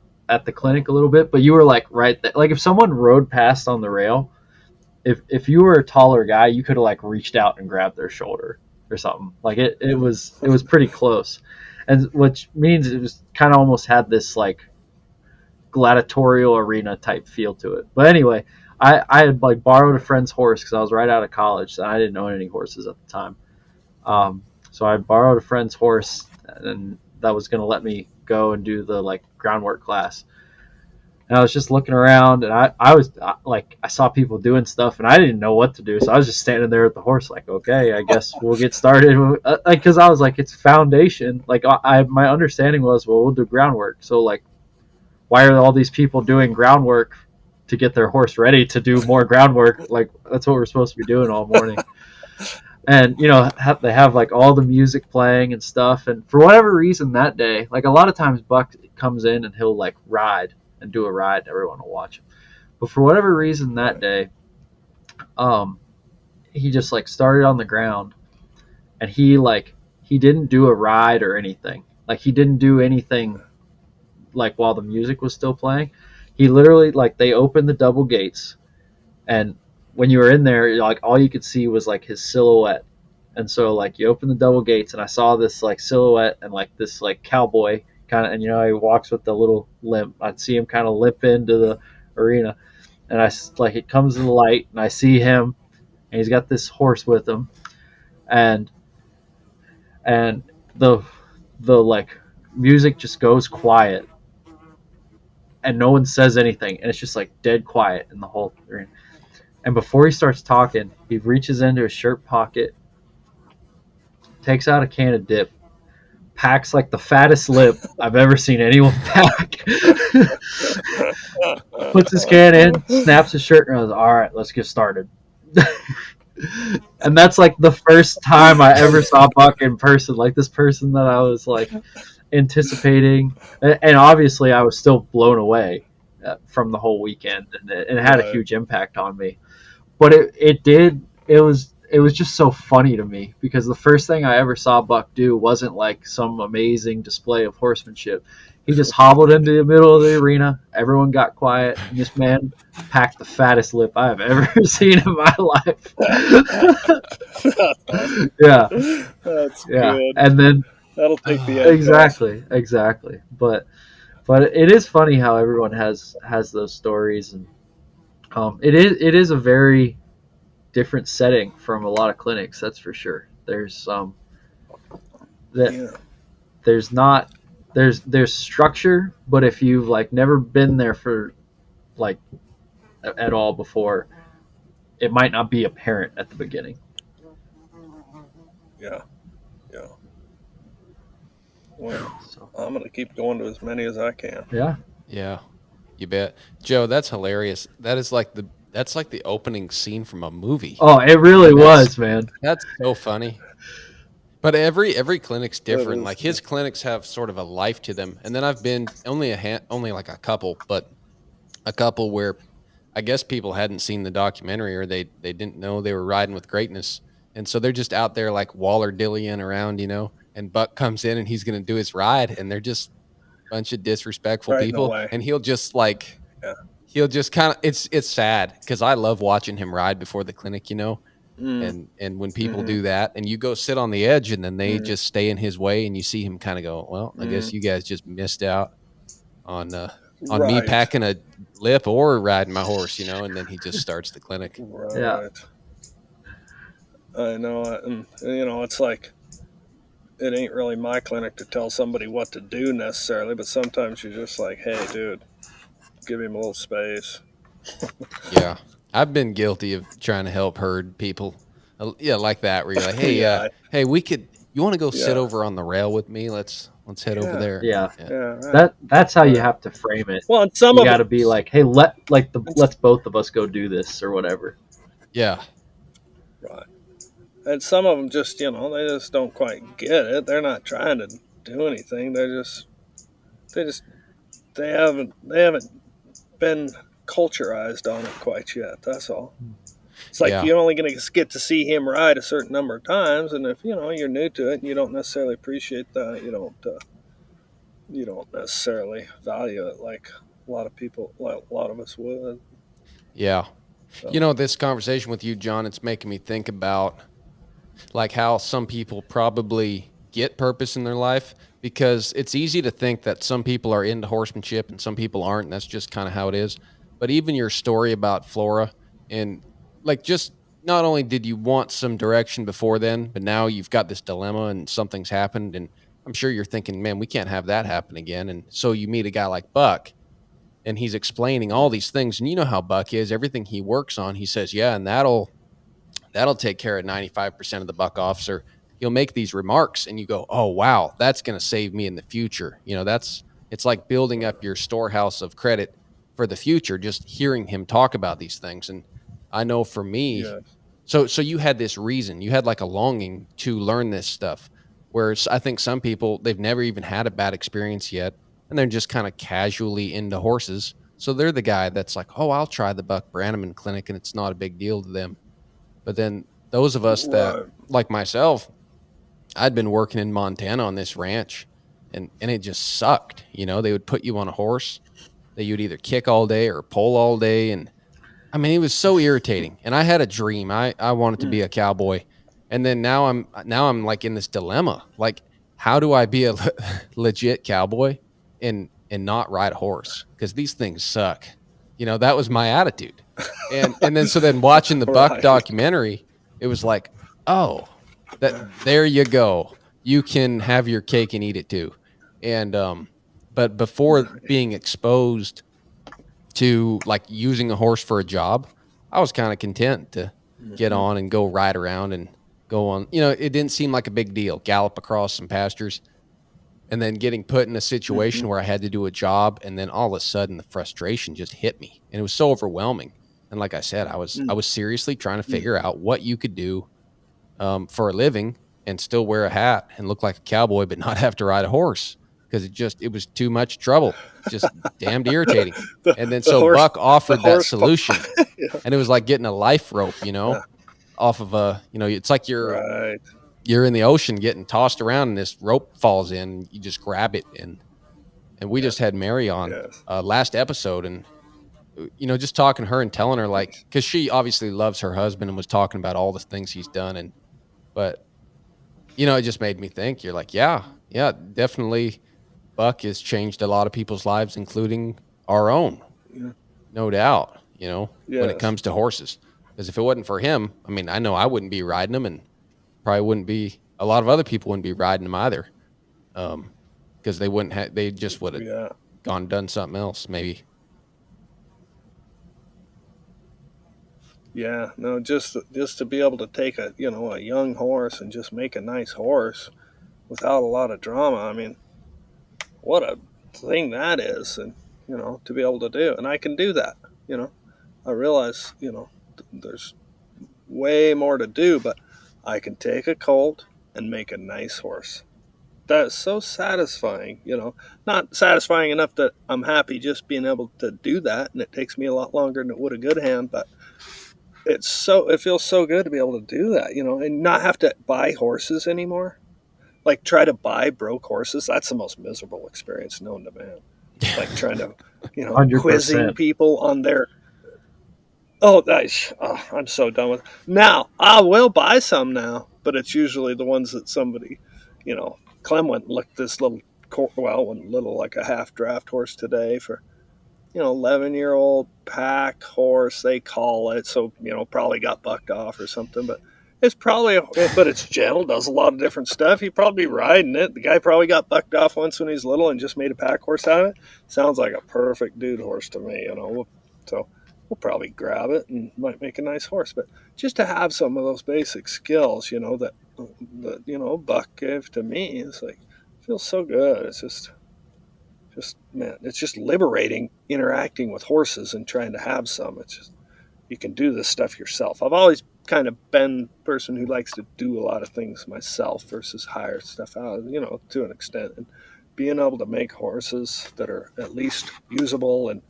clinic a little bit, but you were like right there. Like if someone rode past on the rail, if you were a taller guy, you could have like reached out and grabbed their shoulder or something. Like it was pretty close, and which means it was kind of almost had this like gladiatorial arena type feel to it. But anyway, I had like borrowed a friend's horse because I was right out of college, and I didn't own any horses at the time. So I borrowed a friend's horse, and that was going to let me go and do the like groundwork class. And I was just looking around, and I saw people doing stuff, and I didn't know what to do. So I was just standing there with the horse, like, okay, I guess we'll get started. Like, because I was like, it's foundation. Like, my understanding was, well, we'll do groundwork. So like, why are all these people doing groundwork to get their horse ready to do more groundwork? Like, that's what we're supposed to be doing all morning. And, you know, they have like all the music playing and stuff. And for whatever reason that day, like a lot of times Buck comes in and he'll like ride and do a ride and everyone will watch him. But for whatever reason that day, he just like started on the ground, and he didn't do a ride or anything. Like he didn't do anything like while the music was still playing. He literally, like, they opened the double gates, and when you were in there, like all you could see was like his silhouette, And so like you open the double gates, and I saw this like silhouette and like this like cowboy kind of, and he walks with the little limp. I'd see him kind of limp into the arena, and I like it comes to the light, and I see him, and he's got this horse with him, and and the like music just goes quiet, and no one says anything, and it's just like dead quiet in the whole arena. And before he starts talking, he reaches into his shirt pocket, takes out a can of dip, packs like the fattest lip I've ever seen anyone pack. Puts his can in, snaps his shirt, and goes, "All right, let's get started." And that's like the first time I ever saw Buck in person. Like this person that I was like anticipating, and obviously I was still blown away from the whole weekend, and it had a huge impact on me. But it was just so funny to me, because the first thing I ever saw Buck do wasn't like some amazing display of horsemanship. He just hobbled into the middle of the arena. Everyone got quiet, and this man packed the fattest lip I have ever seen in my life. Yeah, that's good. And then that'll take the end. Exactly. But it is funny how everyone has those stories, and it is a very different setting from a lot of clinics, that's for sure. There's there's structure, but if you've like never been there for like at all before, it might not be apparent at the beginning. Yeah. Well, so I'm gonna keep going to as many as I can. Yeah, you bet, Joe. That's hilarious. That's like the opening scene from a movie. Oh, it really was, man. That's so funny. But every clinic's different. Like his clinics have sort of a life to them. And then I've been only like a couple, but a couple where I guess people hadn't seen the documentary, or they didn't know they were riding with greatness. And so they're just out there like waller dillying around, and Buck comes in and he's going to do his ride, and they're just a bunch of disrespectful people. And he'll just like, he'll just kind of, it's sad because I love watching him ride before the clinic, And when people do that, and you go sit on the edge, and then they just stay in his way, and you see him kind of go, well, I guess you guys just missed out on me packing a lip or riding my horse, and then he just starts the clinic. Right. Yeah. I know. And, it's like, it ain't really my clinic to tell somebody what to do necessarily, but sometimes you're just like, hey, dude, give him a little space. Yeah. I've been guilty of trying to help herd people. Yeah, like that, where you're like, hey, hey, you want to go sit over on the rail with me? Let's head over there. Yeah. Right. That's how you have to frame it. Well, and some you got to be like, hey, let's both of us go do this or whatever. Yeah. Right. And some of them just, they just don't quite get it. They're not trying to do anything. They haven't been culturized on it quite yet. That's all. It's like you're only going to get to see him ride a certain number of times, and if you're new to it and you don't necessarily appreciate that, you don't necessarily value it like a lot of us would. Yeah. So. This conversation with you, John, it's making me think about like how some people probably get purpose in their life, because it's easy to think that some people are into horsemanship and some people aren't, and that's just kind of how it is. But even your story about Flora, and like, just not only did you want some direction before then, but now you've got this dilemma and something's happened, and I'm sure you're thinking, man, we can't have that happen again. And so you meet a guy like Buck, and he's explaining all these things, and you know how Buck is. Everything he works on, he says, yeah, and that'll take care of 95% of the buck officer. He'll make these remarks, and you go, oh, wow, that's going to save me in the future. It's like building up your storehouse of credit for the future, just hearing him talk about these things. And I know for me, so you had this reason, you had like a longing to learn this stuff, whereas I think some people, they've never even had a bad experience yet, and they're just kind of casually into horses. So they're the guy that's like, oh, I'll try the Buck Brannaman clinic, and it's not a big deal to them. But then those of us that, like myself, I'd been working in Montana on this ranch, and it just sucked. They would put you on a horse that you'd either kick all day or pull all day. And I mean, it was so irritating. And I had a dream. I wanted to be a cowboy. And then now I'm like in this dilemma. Like, how do I be a legit cowboy and not ride a horse? Because these things suck. That was my attitude. And then watching the Buck Right. documentary, it was like, oh, there you go. You can have your cake and eat it too. And but before being exposed to like using a horse for a job, I was kind of content to get on and go ride around and go on. It didn't seem like a big deal. Gallop across some pastures, and then getting put in a situation where I had to do a job, and then all of a sudden the frustration just hit me, and it was so overwhelming. And like I said, I was seriously trying to figure out what you could do for a living and still wear a hat and look like a cowboy, but not have to ride a horse, because it was too much trouble, just damned irritating. And then Buck offered that solution, and it was like getting a life rope, off of it's like you're in the ocean getting tossed around, and this rope falls in, and you just grab it. And we just had Mary on last episode, and just talking to her and telling her, like, because she obviously loves her husband and was talking about all the things he's done, but it just made me think. You're like, yeah, definitely, Buck has changed a lot of people's lives, including our own, no doubt. When it comes to horses, because if it wasn't for him, I mean, I know I wouldn't be riding them, and probably wouldn't be a lot of other people wouldn't be riding them either, because they just would have gone and done something else, maybe. Yeah, no, just to be able to take a young horse and just make a nice horse without a lot of drama. I mean, what a thing that is, and to be able to do, and I can do that. I realize there's way more to do, but I can take a colt and make a nice horse. That is so satisfying. Not satisfying enough that I'm happy just being able to do that, and it takes me a lot longer than it would a good hand, but it feels so good to be able to do that, and not have to buy horses anymore. Like, try to buy broke horses. That's the most miserable experience known to man. Like trying to, 100%. quizzing people on their. Oh, nice. Oh, I'm so done with it. Now, I will buy some now, but it's usually the ones that somebody, Clem went and looked this little like a half draft horse today for 11-year-old pack horse, they call it. So, probably got bucked off or something, but it's probably, but it's gentle, does a lot of different stuff. He'd probably be riding it. The guy probably got bucked off once when he was little and just made a pack horse out of it. Sounds like a perfect dude horse to me, So we'll probably grab it and might make a nice horse. But just to have some of those basic skills, that Buck gave to me, it's like, it feels so good. It's just man, it's just liberating interacting with horses and trying to have some. It's just, you can do this stuff yourself. I've always kind of been the person who likes to do a lot of things myself versus hire stuff out, to an extent. And being able to make horses that are at least usable and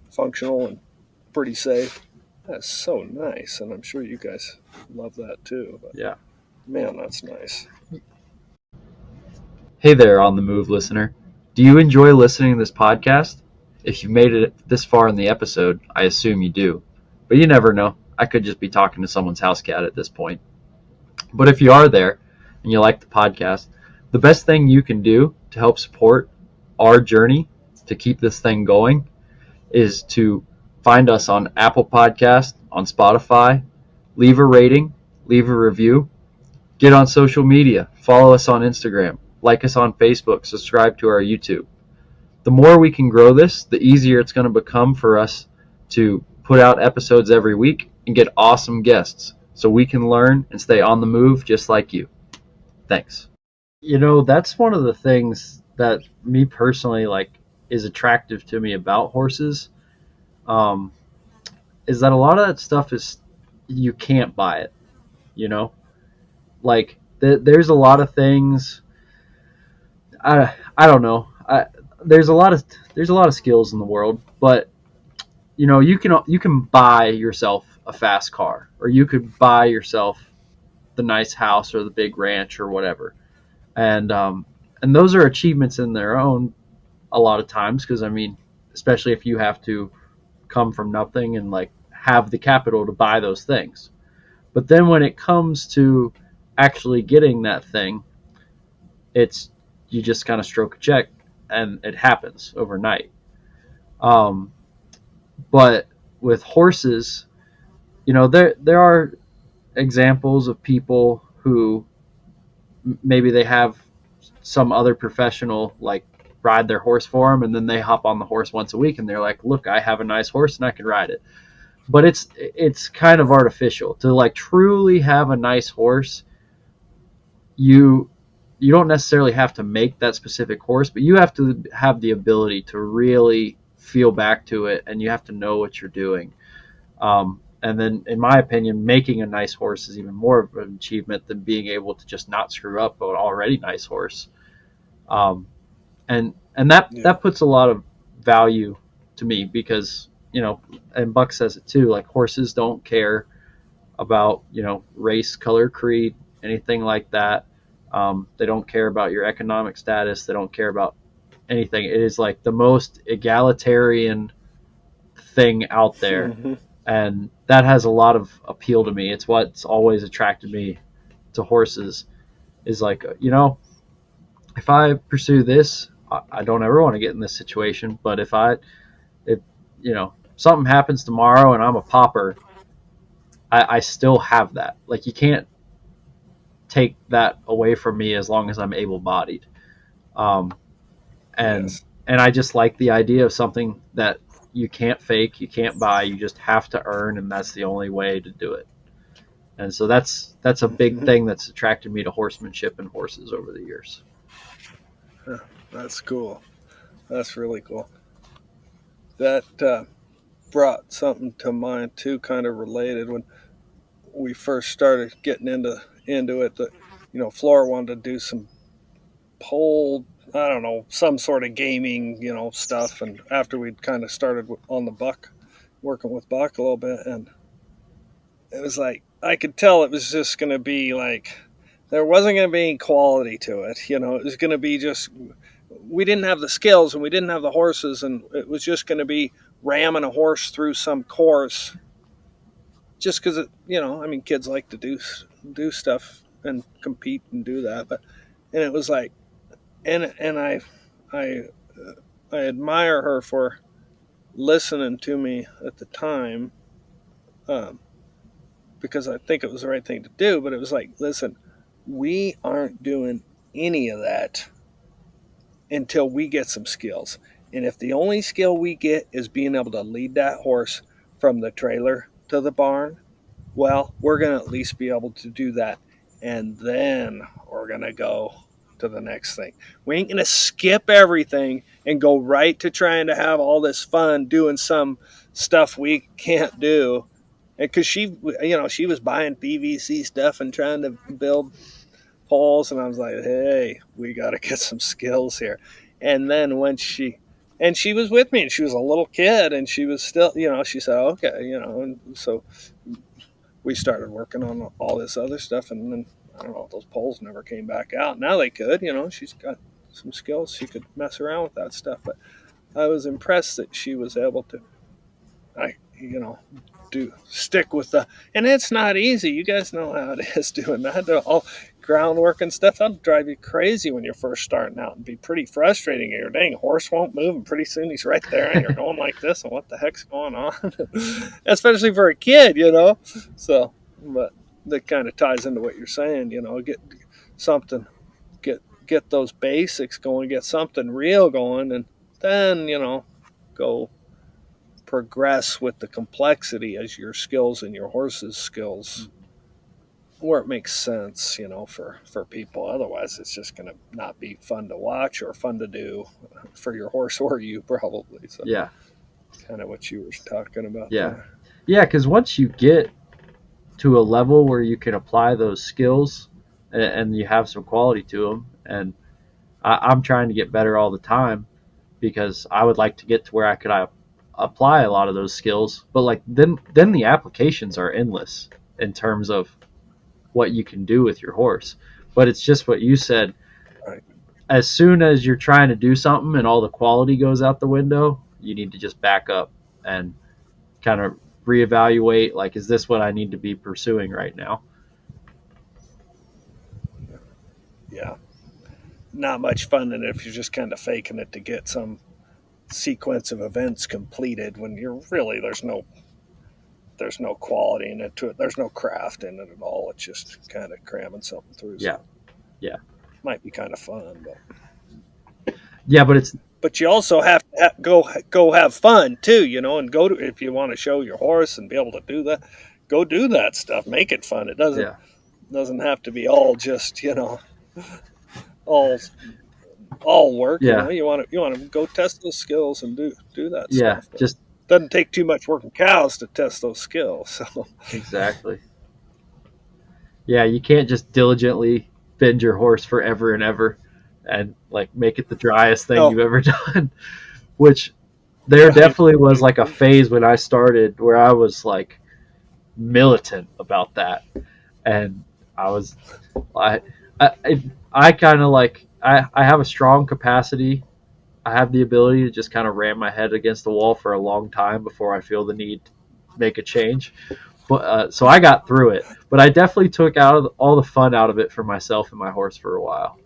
functional and pretty safe, that's so nice. And I'm sure you guys love that too. But yeah, man, that's nice. Hey there, On the Move listener. Do you enjoy listening to this podcast? If you made it this far in the episode, I assume you do. But you never know. I could just be talking to someone's house cat at this point. But if you are there and you like the podcast, the best thing you can do to help support our journey to keep this thing going is to find us on Apple Podcast, on Spotify, leave a rating, leave a review, get on social media, follow us on Instagram, like us on Facebook, subscribe to our YouTube. The more we can grow this, the easier it's going to become for us to put out episodes every week and get awesome guests so we can learn and stay on the move just like you. Thanks. That's one of the things that me personally is attractive to me about horses, is that a lot of that stuff is, you can't buy it, there's a lot of things. I don't know. There's a lot of skills in the world, but you can buy yourself a fast car, or you could buy yourself the nice house or the big ranch or whatever, and those are achievements in their own a lot of times, because especially if you have to come from nothing and have the capital to buy those things. But then when it comes to actually getting that thing, it's you just kind of stroke a check and it happens overnight. Um, but with horses, there are examples of people who maybe they have some other professional like ride their horse for them, and then they hop on the horse once a week and they're like, look, I have a nice horse and I can ride it. But it's kind of artificial to like truly have a nice horse. You don't necessarily have to make that specific horse, but you have to have the ability to really feel back to it, and you have to know what you're doing. And then, in my opinion, making a nice horse is even more of an achievement than being able to just not screw up an already nice horse. And that puts a lot of value to me because and Buck says it too. Like horses don't care about race, color, creed, anything like that. They don't care about your economic status. They don't care about anything. It is like the most egalitarian thing out there. Mm-hmm. And that has a lot of appeal to me. It's what's always attracted me to horses is like, if I pursue this, I don't ever want to get in this situation. But if something happens tomorrow and I'm a pauper, I still have that. Like you can't take that away from me as long as I'm able-bodied. And Yes. and I just like the idea of something that you can't fake, you can't buy, you just have to earn, and that's the only way to do it. And so that's a big thing that's attracted me to horsemanship and horses over the years. That's cool. That's really cool. That brought something to mind too, kind of related when we first started getting into it. That Flora wanted to do some pole, I don't know, some sort of gaming, stuff. And after we'd kind of started on the buck, working with Buck a little bit, and it was like I could tell it was just going to be like there wasn't going to be any quality to it. It was going to be just we didn't have the skills and we didn't have the horses, and it was just going to be ramming a horse through some course. Just because kids like to do stuff and compete and do that, and it was like, and I admire her for listening to me at the time, because I think it was the right thing to do. But it was like, listen, we aren't doing any of that until we get some skills. And if the only skill we get is being able to lead that horse from the trailer to the barn, well, we're going to at least be able to do that. And then we're going to go to the next thing. We ain't going to skip everything and go right to trying to have all this fun doing some stuff we can't do. Because she was buying PVC stuff and trying to build poles, and I was like, hey, we got to get some skills here. And then when she was with me, and she was a little kid, and she was still, she said, okay, and so we started working on all this other stuff, and then, I don't know, those poles never came back out. Now they could, she's got some skills. She could mess around with that stuff. But I was impressed that she was able to, stick with and it's not easy. You guys know how it is doing that. All groundwork and stuff, that'll drive you crazy when you're first starting out and be pretty frustrating. Your dang horse won't move, and pretty soon he's right there and you're going like this, and what the heck's going on? Especially for a kid, So, but that kind of ties into what you're saying, get something, get those basics going, get something real going, and then, go progress with the complexity as your skills and your horse's skills, where it makes sense, for people. Otherwise, it's just going to not be fun to watch or fun to do for your horse or you, probably. So, yeah, kind of what you were talking about. Yeah, there. Yeah, because once you get to a level where you can apply those skills and you have some quality to them, and I'm trying to get better all the time because I would like to get to where I could apply a lot of those skills. But like then the applications are endless in terms of what you can do with your horse. But it's just what you said. Right. As soon as you're trying to do something and all the quality goes out the window, you need to just back up and kind of reevaluate, like, is this what I need to be pursuing right now? yeah, not much fun than if you're just kind of faking it to get some sequence of events completed when you're really there's no quality in it to it. There's no craft in it at all. It's just kind of cramming something through. Yeah. So Yeah. might be kind of fun, Yeah, but it's but you also have to go have fun too, and go to if you want to show your horse and be able to do that, go do that stuff. Make it fun. It doesn't have to be all just all all work. yeah. You want to go test those skills and do that Yeah, stuff. But just it doesn't take too much working cows to test those skills. So exactly. Yeah, you can't just diligently bend your horse forever and ever and like make it the driest thing no, you've ever done. Which there right. definitely was like a phase when I started where I was like militant about that, and I was I I kind of like I have a strong capacity. I have the ability to just kind of ram my head against the wall for a long time before I feel the need to make a change. But so I got through it, but I definitely took all the fun out of it for myself and my horse for a while.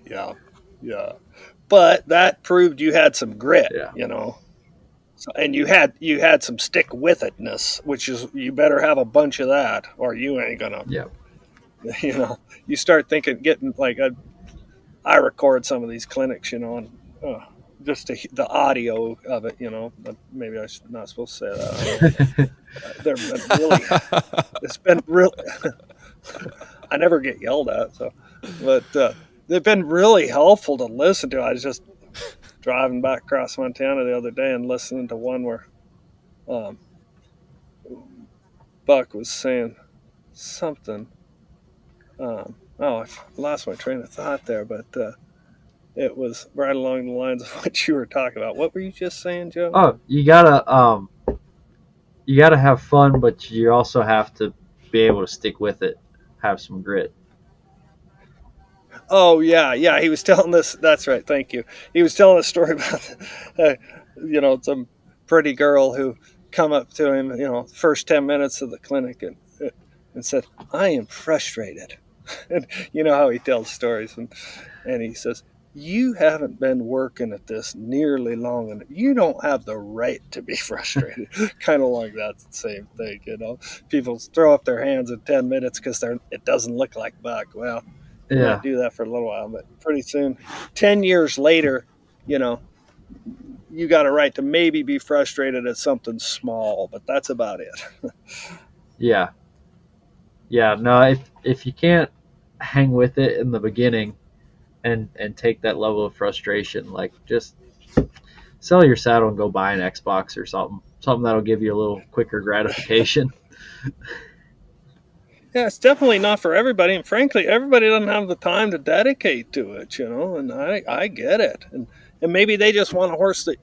Yeah, yeah. But that proved you had some grit, Yeah, So, and you had some stick with itness, which is you better have a bunch of that, or you ain't gonna. yeah, You start thinking getting like I record some of these clinics, and just the audio of it, maybe I'm not supposed to say that. I don't know. They've been really. It's been real. I never get yelled at, but they've been really helpful to listen to. I was just driving back across Montana the other day and listening to one where um, Buck was saying something. I lost my train of thought there, but it was right along the lines of what you were talking about. What were you just saying, Joe? Oh, you gotta have fun, but you also have to be able to stick with it, have some grit. Oh yeah. He was telling this. That's right. Thank you. He was telling a story about, some pretty girl who come up to him, first 10 minutes of the clinic and said, "I am frustrated." And you know how he tells stories, and he says, "You haven't been working at this nearly long enough. You don't have the right to be frustrated." Kind of like that's the same thing. People throw up their hands in 10 minutes because it doesn't look like Buck. Well, you Yeah, might do that for a little while, but pretty soon, 10 years later, you know, you got a right to maybe be frustrated at something small, but that's about it. yeah, yeah. No, if you can't hang with it in the beginning and take that level of frustration, like just sell your saddle and go buy an Xbox or something that'll give you a little quicker gratification. Yeah, it's definitely not for everybody, and frankly, everybody doesn't have the time to dedicate to it, and I get it, and maybe they just want a horse that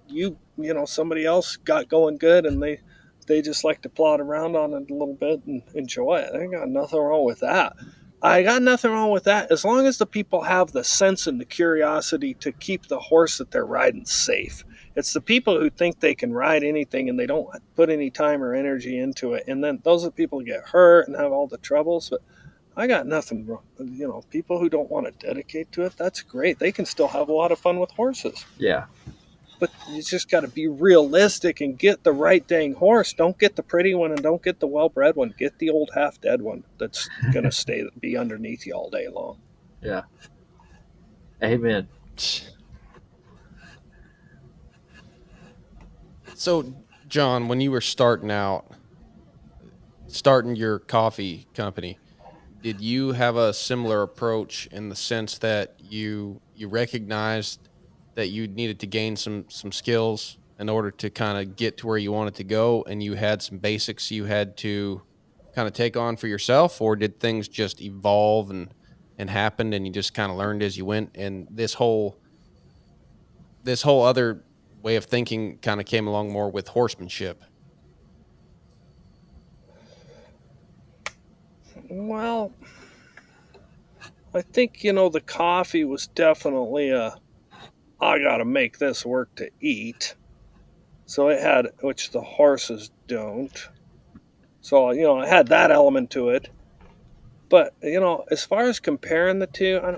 somebody else got going good, and they just like to plod around on it a little bit and enjoy it. I got nothing wrong with that. I got nothing wrong with that as long as the people have the sense and the curiosity to keep the horse that they're riding safe. It's the people who think they can ride anything and they don't put any time or energy into it, and then those are the people who get hurt and have all the troubles. But I got nothing wrong. People who don't want to dedicate to it, that's great. They can still have a lot of fun with horses. Yeah, But you just got to be realistic and get the right dang horse. Don't get the pretty one and don't get the well-bred one. Get the old half-dead one that's going to be underneath you all day long. yeah. Amen. So, John, when you were starting your coffee company, did you have a similar approach in the sense that you recognized that you needed to gain some skills in order to kind of get to where you wanted to go, and you had some basics you had to kind of take on for yourself, or did things just evolve and happened and you just kind of learned as you went, and this whole other way of thinking kind of came along more with horsemanship? Well, I think, the coffee was definitely I got to make this work to eat. So it had, which the horses don't. So, it had that element to it. But as far as comparing the two, I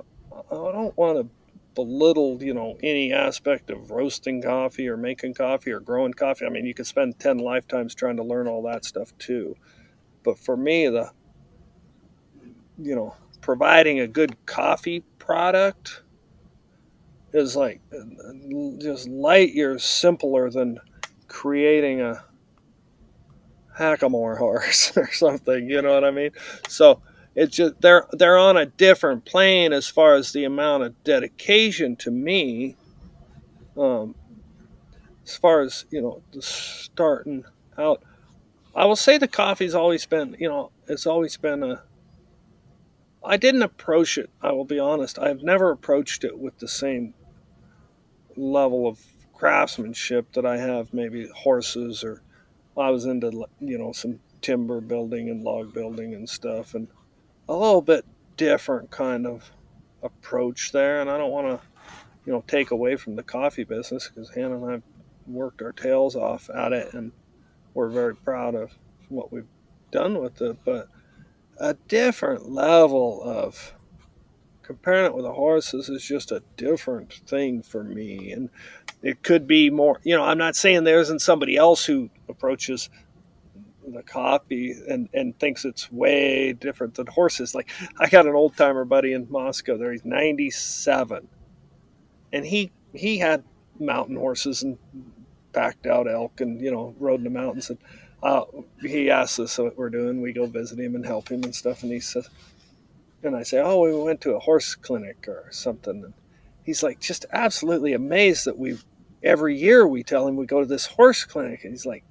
don't want to belittle any aspect of roasting coffee or making coffee or growing coffee. I mean, you could spend 10 lifetimes trying to learn all that stuff too. But for me, the providing a good coffee product is like just light years simpler than creating a hackamore horse or something. You know what I mean? So it's just they're on a different plane as far as the amount of dedication to me. As far as the starting out, I will say the coffee's always been it's always been a. I didn't approach it. I will be honest. I've never approached it with the same level of craftsmanship that I have maybe horses, or I was into some timber building and log building and stuff, and a little bit different kind of approach there. And I don't want to take away from the coffee business, because Hannah and I worked our tails off at it, and we're very proud of what we've done with it. But a different level of comparing it with the horses is just a different thing for me. And it could be more, I'm not saying there isn't somebody else who approaches the coffee and thinks it's way different than horses. Like, I got an old timer buddy in Moscow there. He's 97, and he had mountain horses and backed out elk and rode in the mountains. And he asked us what we're doing. We go visit him and help him and stuff. And he says, and I say, oh, we went to a horse clinic or something. And he's like, just absolutely amazed that every year we tell him we go to this horse clinic. And he's like,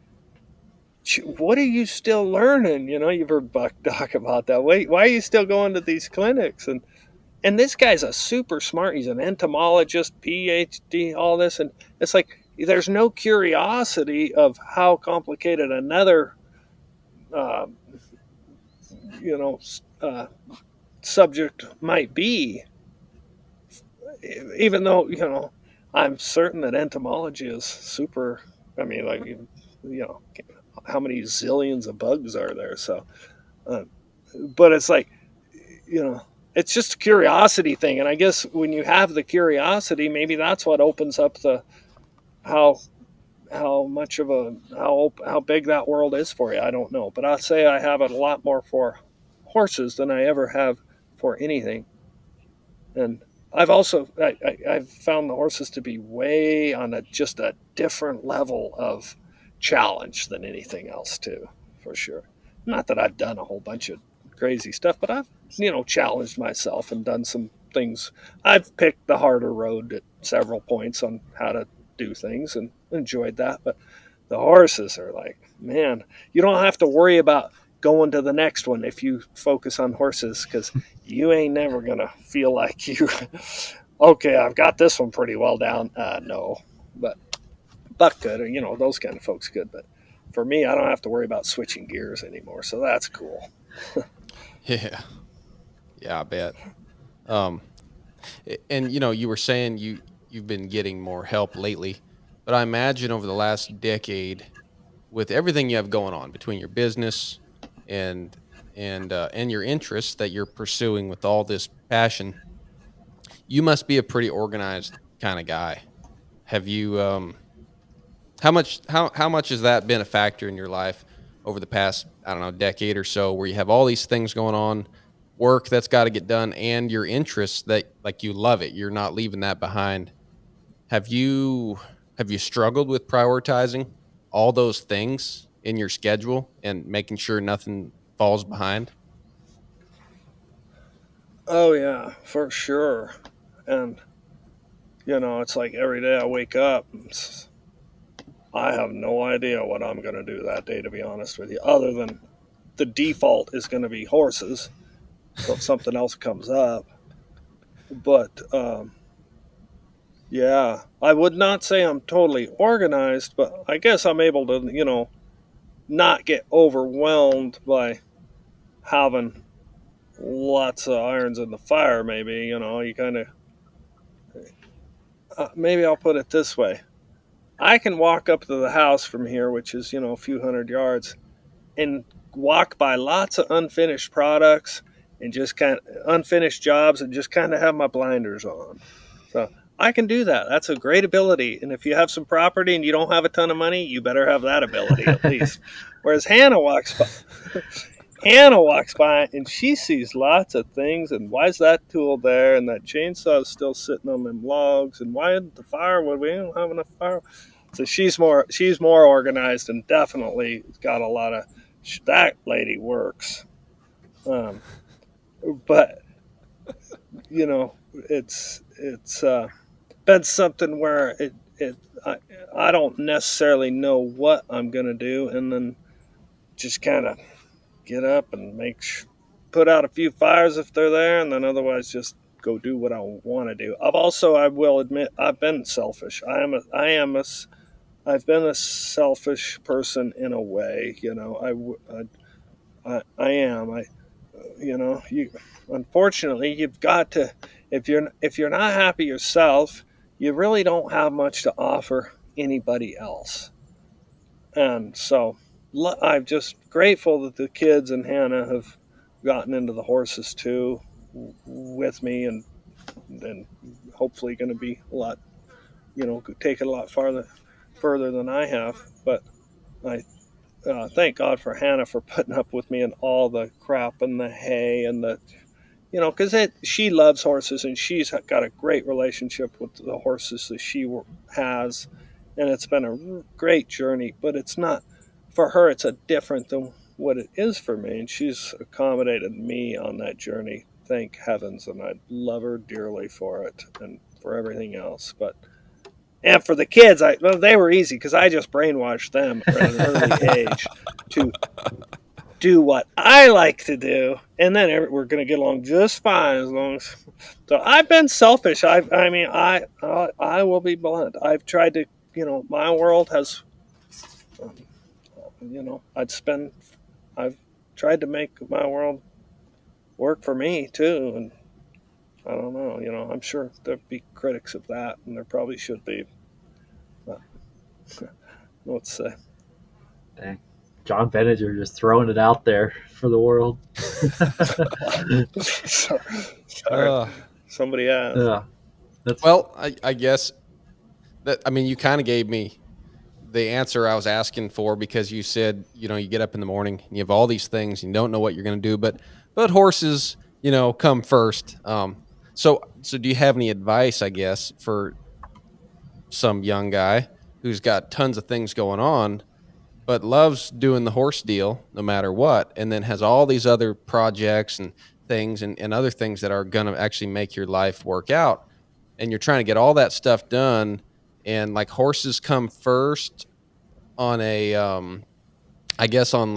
what are you still learning? You've heard Buck talk about that. Why are you still going to these clinics? And this guy's a super smart. He's an entomologist, PhD, all this. And it's like, there's no curiosity of how complicated another, subject might be. Even though, I'm certain that entomology is super. I mean, like, how many zillions of bugs are there? So, but it's like, it's just a curiosity thing. And I guess when you have the curiosity, maybe that's what opens up the how much of how big that world is for you. I don't know, but I'll say I have it a lot more for horses than I ever have for anything. And I've found the horses to be way on just a different level of challenge than anything else too, for sure. Not that I've done a whole bunch of crazy stuff, but I've challenged myself and done some things. I've picked the harder road at several points on how to do things and enjoyed that. But the horses are like, man, you don't have to worry about going to the next one if you focus on horses, because you ain't never gonna feel like okay, I've got this one pretty well down. No, but Buck could, or those kind of folks could. But for me, I don't have to worry about switching gears anymore, so that's cool. Yeah, I bet. And you were saying you've been getting more help lately, but I imagine over the last decade, with everything you have going on between your business and your interests that you're pursuing with all this passion, you must be a pretty organized kind of guy. Have you how much has that been a factor in your life over the past, I don't know, decade or so, where you have all these things going on, work that's got to get done, and your interests that, like, you love it, you're not leaving that behind? Have you struggled with prioritizing all those things in your schedule and making sure nothing falls behind? Oh yeah, for sure. And it's like every day I wake up, I have no idea what I'm going to do that day, to be honest with you, other than the default is going to be horses. So if something else comes up, but yeah, I would not say I'm totally organized, but I guess I'm able to, not get overwhelmed by having lots of irons in the fire. Maybe, you kind of, maybe I'll put it this way. I can walk up to the house from here, which is, a few hundred yards, and walk by lots of unfinished products and just kind of unfinished jobs and just kind of have my blinders on. So I can do that. That's a great ability. And if you have some property and you don't have a ton of money, you better have that ability at least. Whereas Hannah walks by and she sees lots of things, and why is that tool there, and that chainsaw is still sitting on them logs, and why isn't the firewood? We don't have enough fire. So she's more organized, and definitely got a lot of. That lady works, but it's been something where I don't necessarily know what I'm gonna do, and then just kind of get up and put out a few fires if they're there, and then otherwise just go do what I want to do. I will admit, I've been selfish. I've been a selfish person in a way. I am. Unfortunately, you've got to. If you're not happy yourself, you really don't have much to offer anybody else. And so I'm just grateful that the kids and Hannah have gotten into the horses too with me, and hopefully going to be a lot, take it a lot further than I have. But I thank God for Hannah for putting up with me and all the crap and the hay and the, because she loves horses, and she's got a great relationship with the horses that she has, and it's been a great journey. But it's not for her; it's a different than what it is for me, and she's accommodated me on that journey. Thank heavens, and I love her dearly for it and for everything else. And for the kids, they were easy because I just brainwashed them at an early age to do what I like to do, and then we're going to get along just fine as long as. So I've been selfish. I will be blunt. I've tried to, my world has, I've tried to make my world work for me too, and I don't know. I'm sure there'd be critics of that, and there probably should be. But let's say. Dang. Jon Binninger just throwing it out there for the world. Sorry. Somebody asked. Yeah. Well, I guess that, you kind of gave me the answer I was asking for, because you said, you get up in the morning and you have all these things and you don't know what you're going to do, but horses, come first. So do you have any advice, I guess, for some young guy who's got tons of things going on, but loves doing the horse deal no matter what, and then has all these other projects and things and other things that are going to actually make your life work out, and you're trying to get all that stuff done, and like horses come first on a I guess on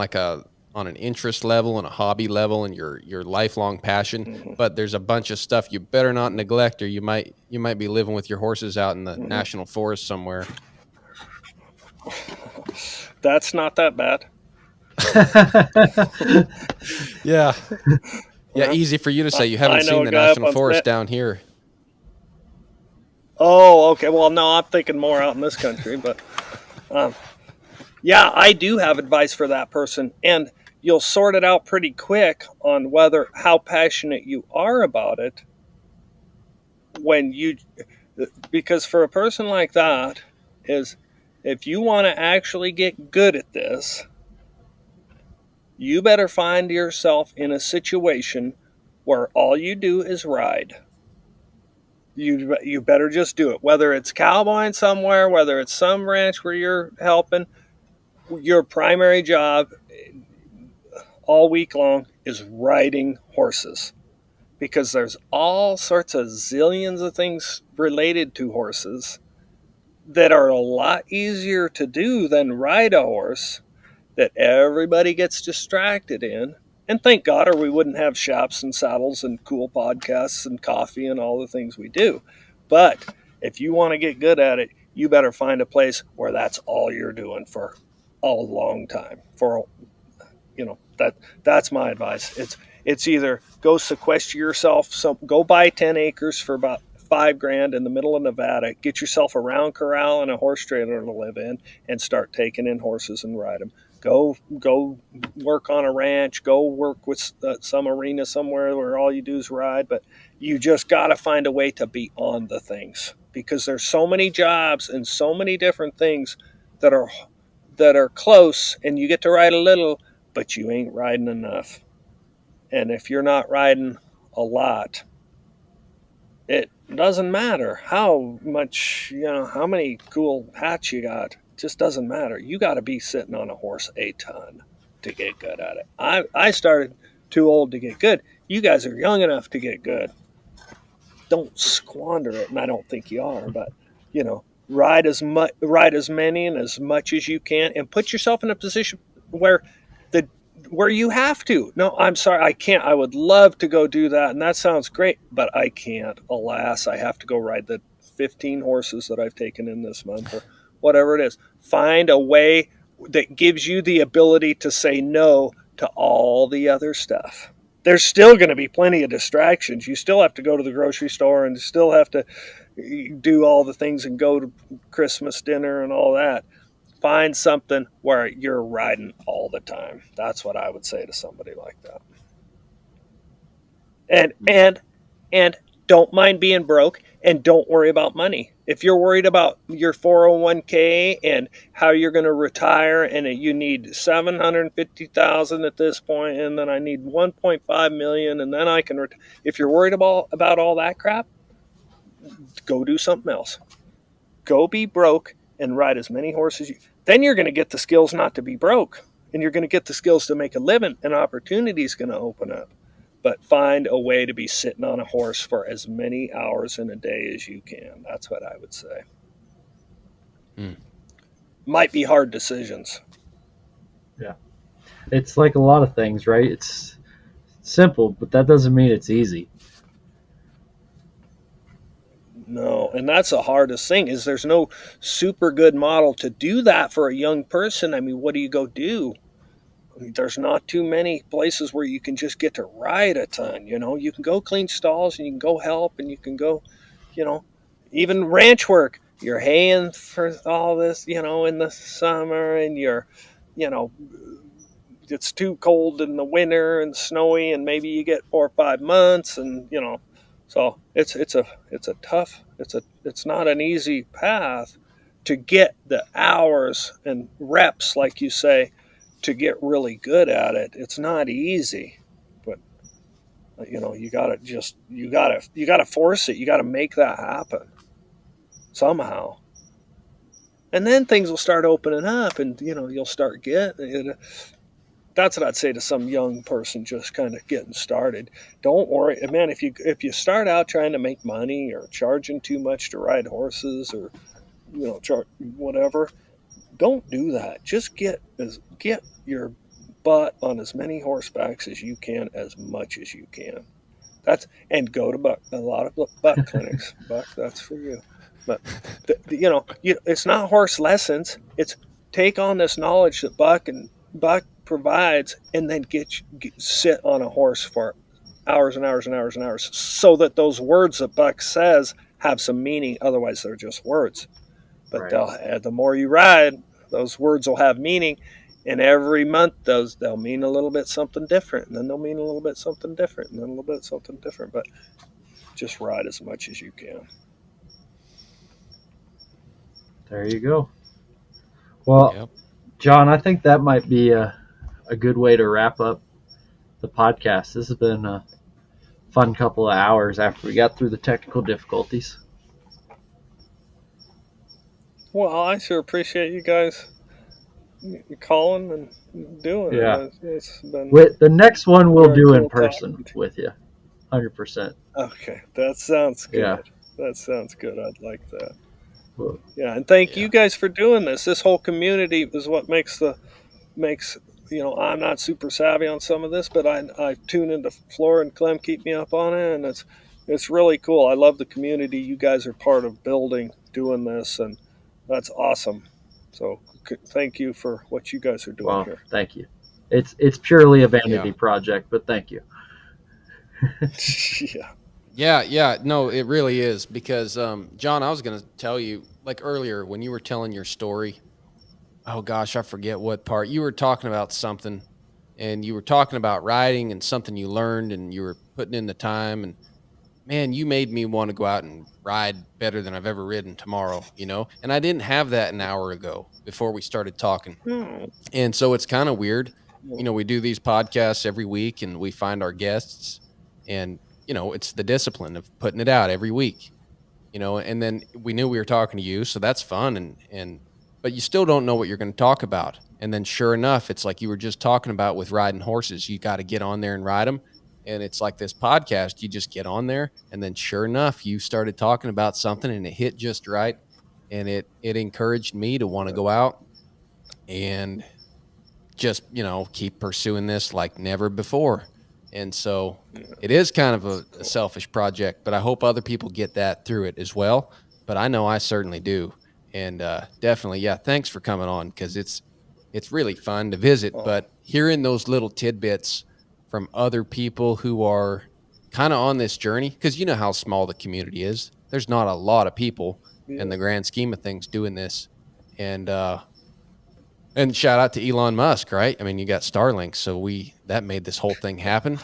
an interest level and a hobby level and your lifelong passion, Mm-hmm. but there's a bunch of stuff you better not neglect, or you might be living with your horses out in the national forest somewhere. That's not that bad. Yeah. Easy for you to say. You haven't seen the national forest down here. Oh, okay. Well, no, I'm thinking more out in this country, but yeah, I do have advice for that person, and you'll sort it out pretty quick on how passionate you are about it because for a person like that is, if you want to actually get good at this, you better find yourself in a situation where all you do is ride. You better just do it. Whether it's cowboying somewhere, whether it's some ranch where you're helping, your primary job all week long is riding horses. Because there's all sorts of zillions of things related to horses that are a lot easier to do than ride a horse, that everybody gets distracted in. And thank God, or we wouldn't have shops and saddles and cool podcasts and coffee and all the things we do. But if you want to get good at it, you better find a place where that's all you're doing for a long time. That's my advice. It's either go sequester yourself, go buy 10 acres for about $5,000 in the middle of Nevada, get yourself a round corral and a horse trailer to live in, and start taking in horses and ride them. Go work on a ranch. Go work with some arena somewhere where all you do is ride. But you just got to find a way to be on the things, because there's so many jobs and so many different things that are close, and you get to ride a little, but you ain't riding enough. And if you're not riding a lot, it doesn't matter how much, how many cool hats you got. It just doesn't matter. You got to be sitting on a horse a ton to get good at it. I started too old to get good. You guys are young enough to get good. Don't squander it, and I don't think you are, but ride as many and as much as you can, and put yourself in a position where you have to. No, I'm sorry, I can't. I would love to go do that, and that sounds great, but I can't. Alas, I have to go ride the 15 horses that I've taken in this month, or whatever it is. Find a way that gives you the ability to say no to all the other stuff. There's still going to be plenty of distractions. You still have to go to the grocery store and still have to do all the things and go to Christmas dinner and all that. Find something where you're riding all the time. That's what I would say to somebody like that. And don't mind being broke, and don't worry about money. If you're worried about your 401k and how you're going to retire, and you need $750,000 at this point, and then I need 1.5 million, and then I can if you're worried about all that crap, go do something else. Go be broke and ride as many horses then you're going to get the skills not to be broke, and you're going to get the skills to make a living, and opportunities going to open up. But find a way to be sitting on a horse for as many hours in a day as you can. That's what I would say. Might be hard decisions. Yeah. It's like a lot of things, right? It's simple, but that doesn't mean it's easy. No, and that's the hardest thing, is there's no super good model to do that for a young person. I mean, what do you go do? I mean, there's not too many places where you can just get to ride a ton. You can go clean stalls, and you can go help, and you can go, even ranch work. You're haying for all this, in the summer, and it's too cold in the winter and snowy, and maybe you get 4 or 5 months, and so it's not an easy path to get the hours and reps, like you say, to get really good at it. It's not easy, but you gotta force it. You gotta make that happen somehow, and then things will start opening up, and you'll start getting it. That's what I'd say to some young person just kind of getting started. Don't worry, man. If you start out trying to make money, or charging too much to ride horses, or whatever, don't do that. Just get your butt on as many horsebacks as you can, as much as you can. And go to a lot of buck clinics. Buck, that's for you. But it's not horse lessons. It's take on this knowledge that Buck provides, and then sit on a horse for hours and hours and hours and hours, so that those words that Buck says have some meaning. Otherwise, they're just words. But right. The more you ride, those words will have meaning, and every month they'll mean a little bit something different, and then they'll mean a little bit something different, and then a little bit something different. But just ride as much as you can. There you go. Well, yep. Jon, I think that might be a good way to wrap up the podcast. This has been a fun couple of hours after we got through the technical difficulties. Well, I sure appreciate you guys calling and doing it. It's been the next one we'll do in person with you, 100%. Okay, that sounds good. Yeah. That sounds good. I'd like that. Well, yeah, and thank you guys for doing this. This whole community is what makes I'm not super savvy on some of this, but I tune into Flora and Clem keep me up on it, and it's really cool. I love the community you guys are part of building, doing this, and that's awesome. So thank you for what you guys are doing here. Thank you. It's purely a vanity project, but thank you. Yeah. No, it really is, because Jon, I was going to tell you, like earlier when you were telling your story, oh gosh, I forget what part. You were talking about something, and you were talking about riding and something you learned, and you were putting in the time. And man, you made me want to go out and ride better than I've ever ridden tomorrow, And I didn't have that an hour ago before we started talking. And so it's kind of weird. We do these podcasts every week and we find our guests, and it's the discipline of putting it out every week. And then we knew we were talking to you, so that's fun. And but you still don't know what you're going to talk about. And then sure enough, it's like you were just talking about with riding horses. You got to get on there and ride them. And it's like this podcast, you just get on there, and then sure enough, you started talking about something and it hit just right. And it encouraged me to want to go out and just, keep pursuing this like never before. And so it is kind of a selfish project, but I hope other people get that through it as well. But I know I certainly do. And definitely, yeah, thanks for coming on, because it's really fun to visit. But hearing those little tidbits from other people who are kind of on this journey, because you know how small the community is. There's not a lot of people in the grand scheme of things doing this. And shout out to Elon Musk, right? I mean, you got Starlink, so that made this whole thing happen.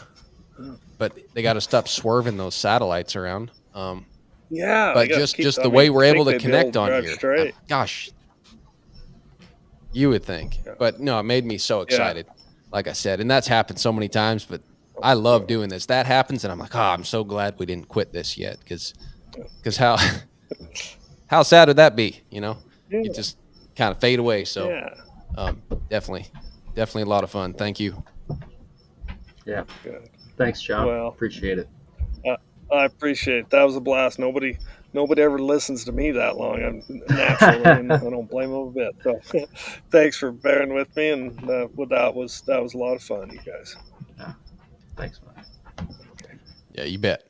But they got to stop swerving those satellites around. But just the way we're able to connect on here. Gosh, you would think. Yeah. But no, it made me so excited. Yeah. Like I said, and that's happened so many times, but I love doing this. That happens, and I'm like, I'm so glad we didn't quit this yet, because how sad would that be, You just kind of fade away. So definitely a lot of fun. Thank you. Yeah. Good. Thanks, Jon. Well, appreciate it. I appreciate it. That was a blast. Nobody ever listens to me that long. I'm naturally, and I don't blame them a bit. So, thanks for bearing with me. And that was a lot of fun, you guys. Yeah. Thanks, man. Yeah, you bet.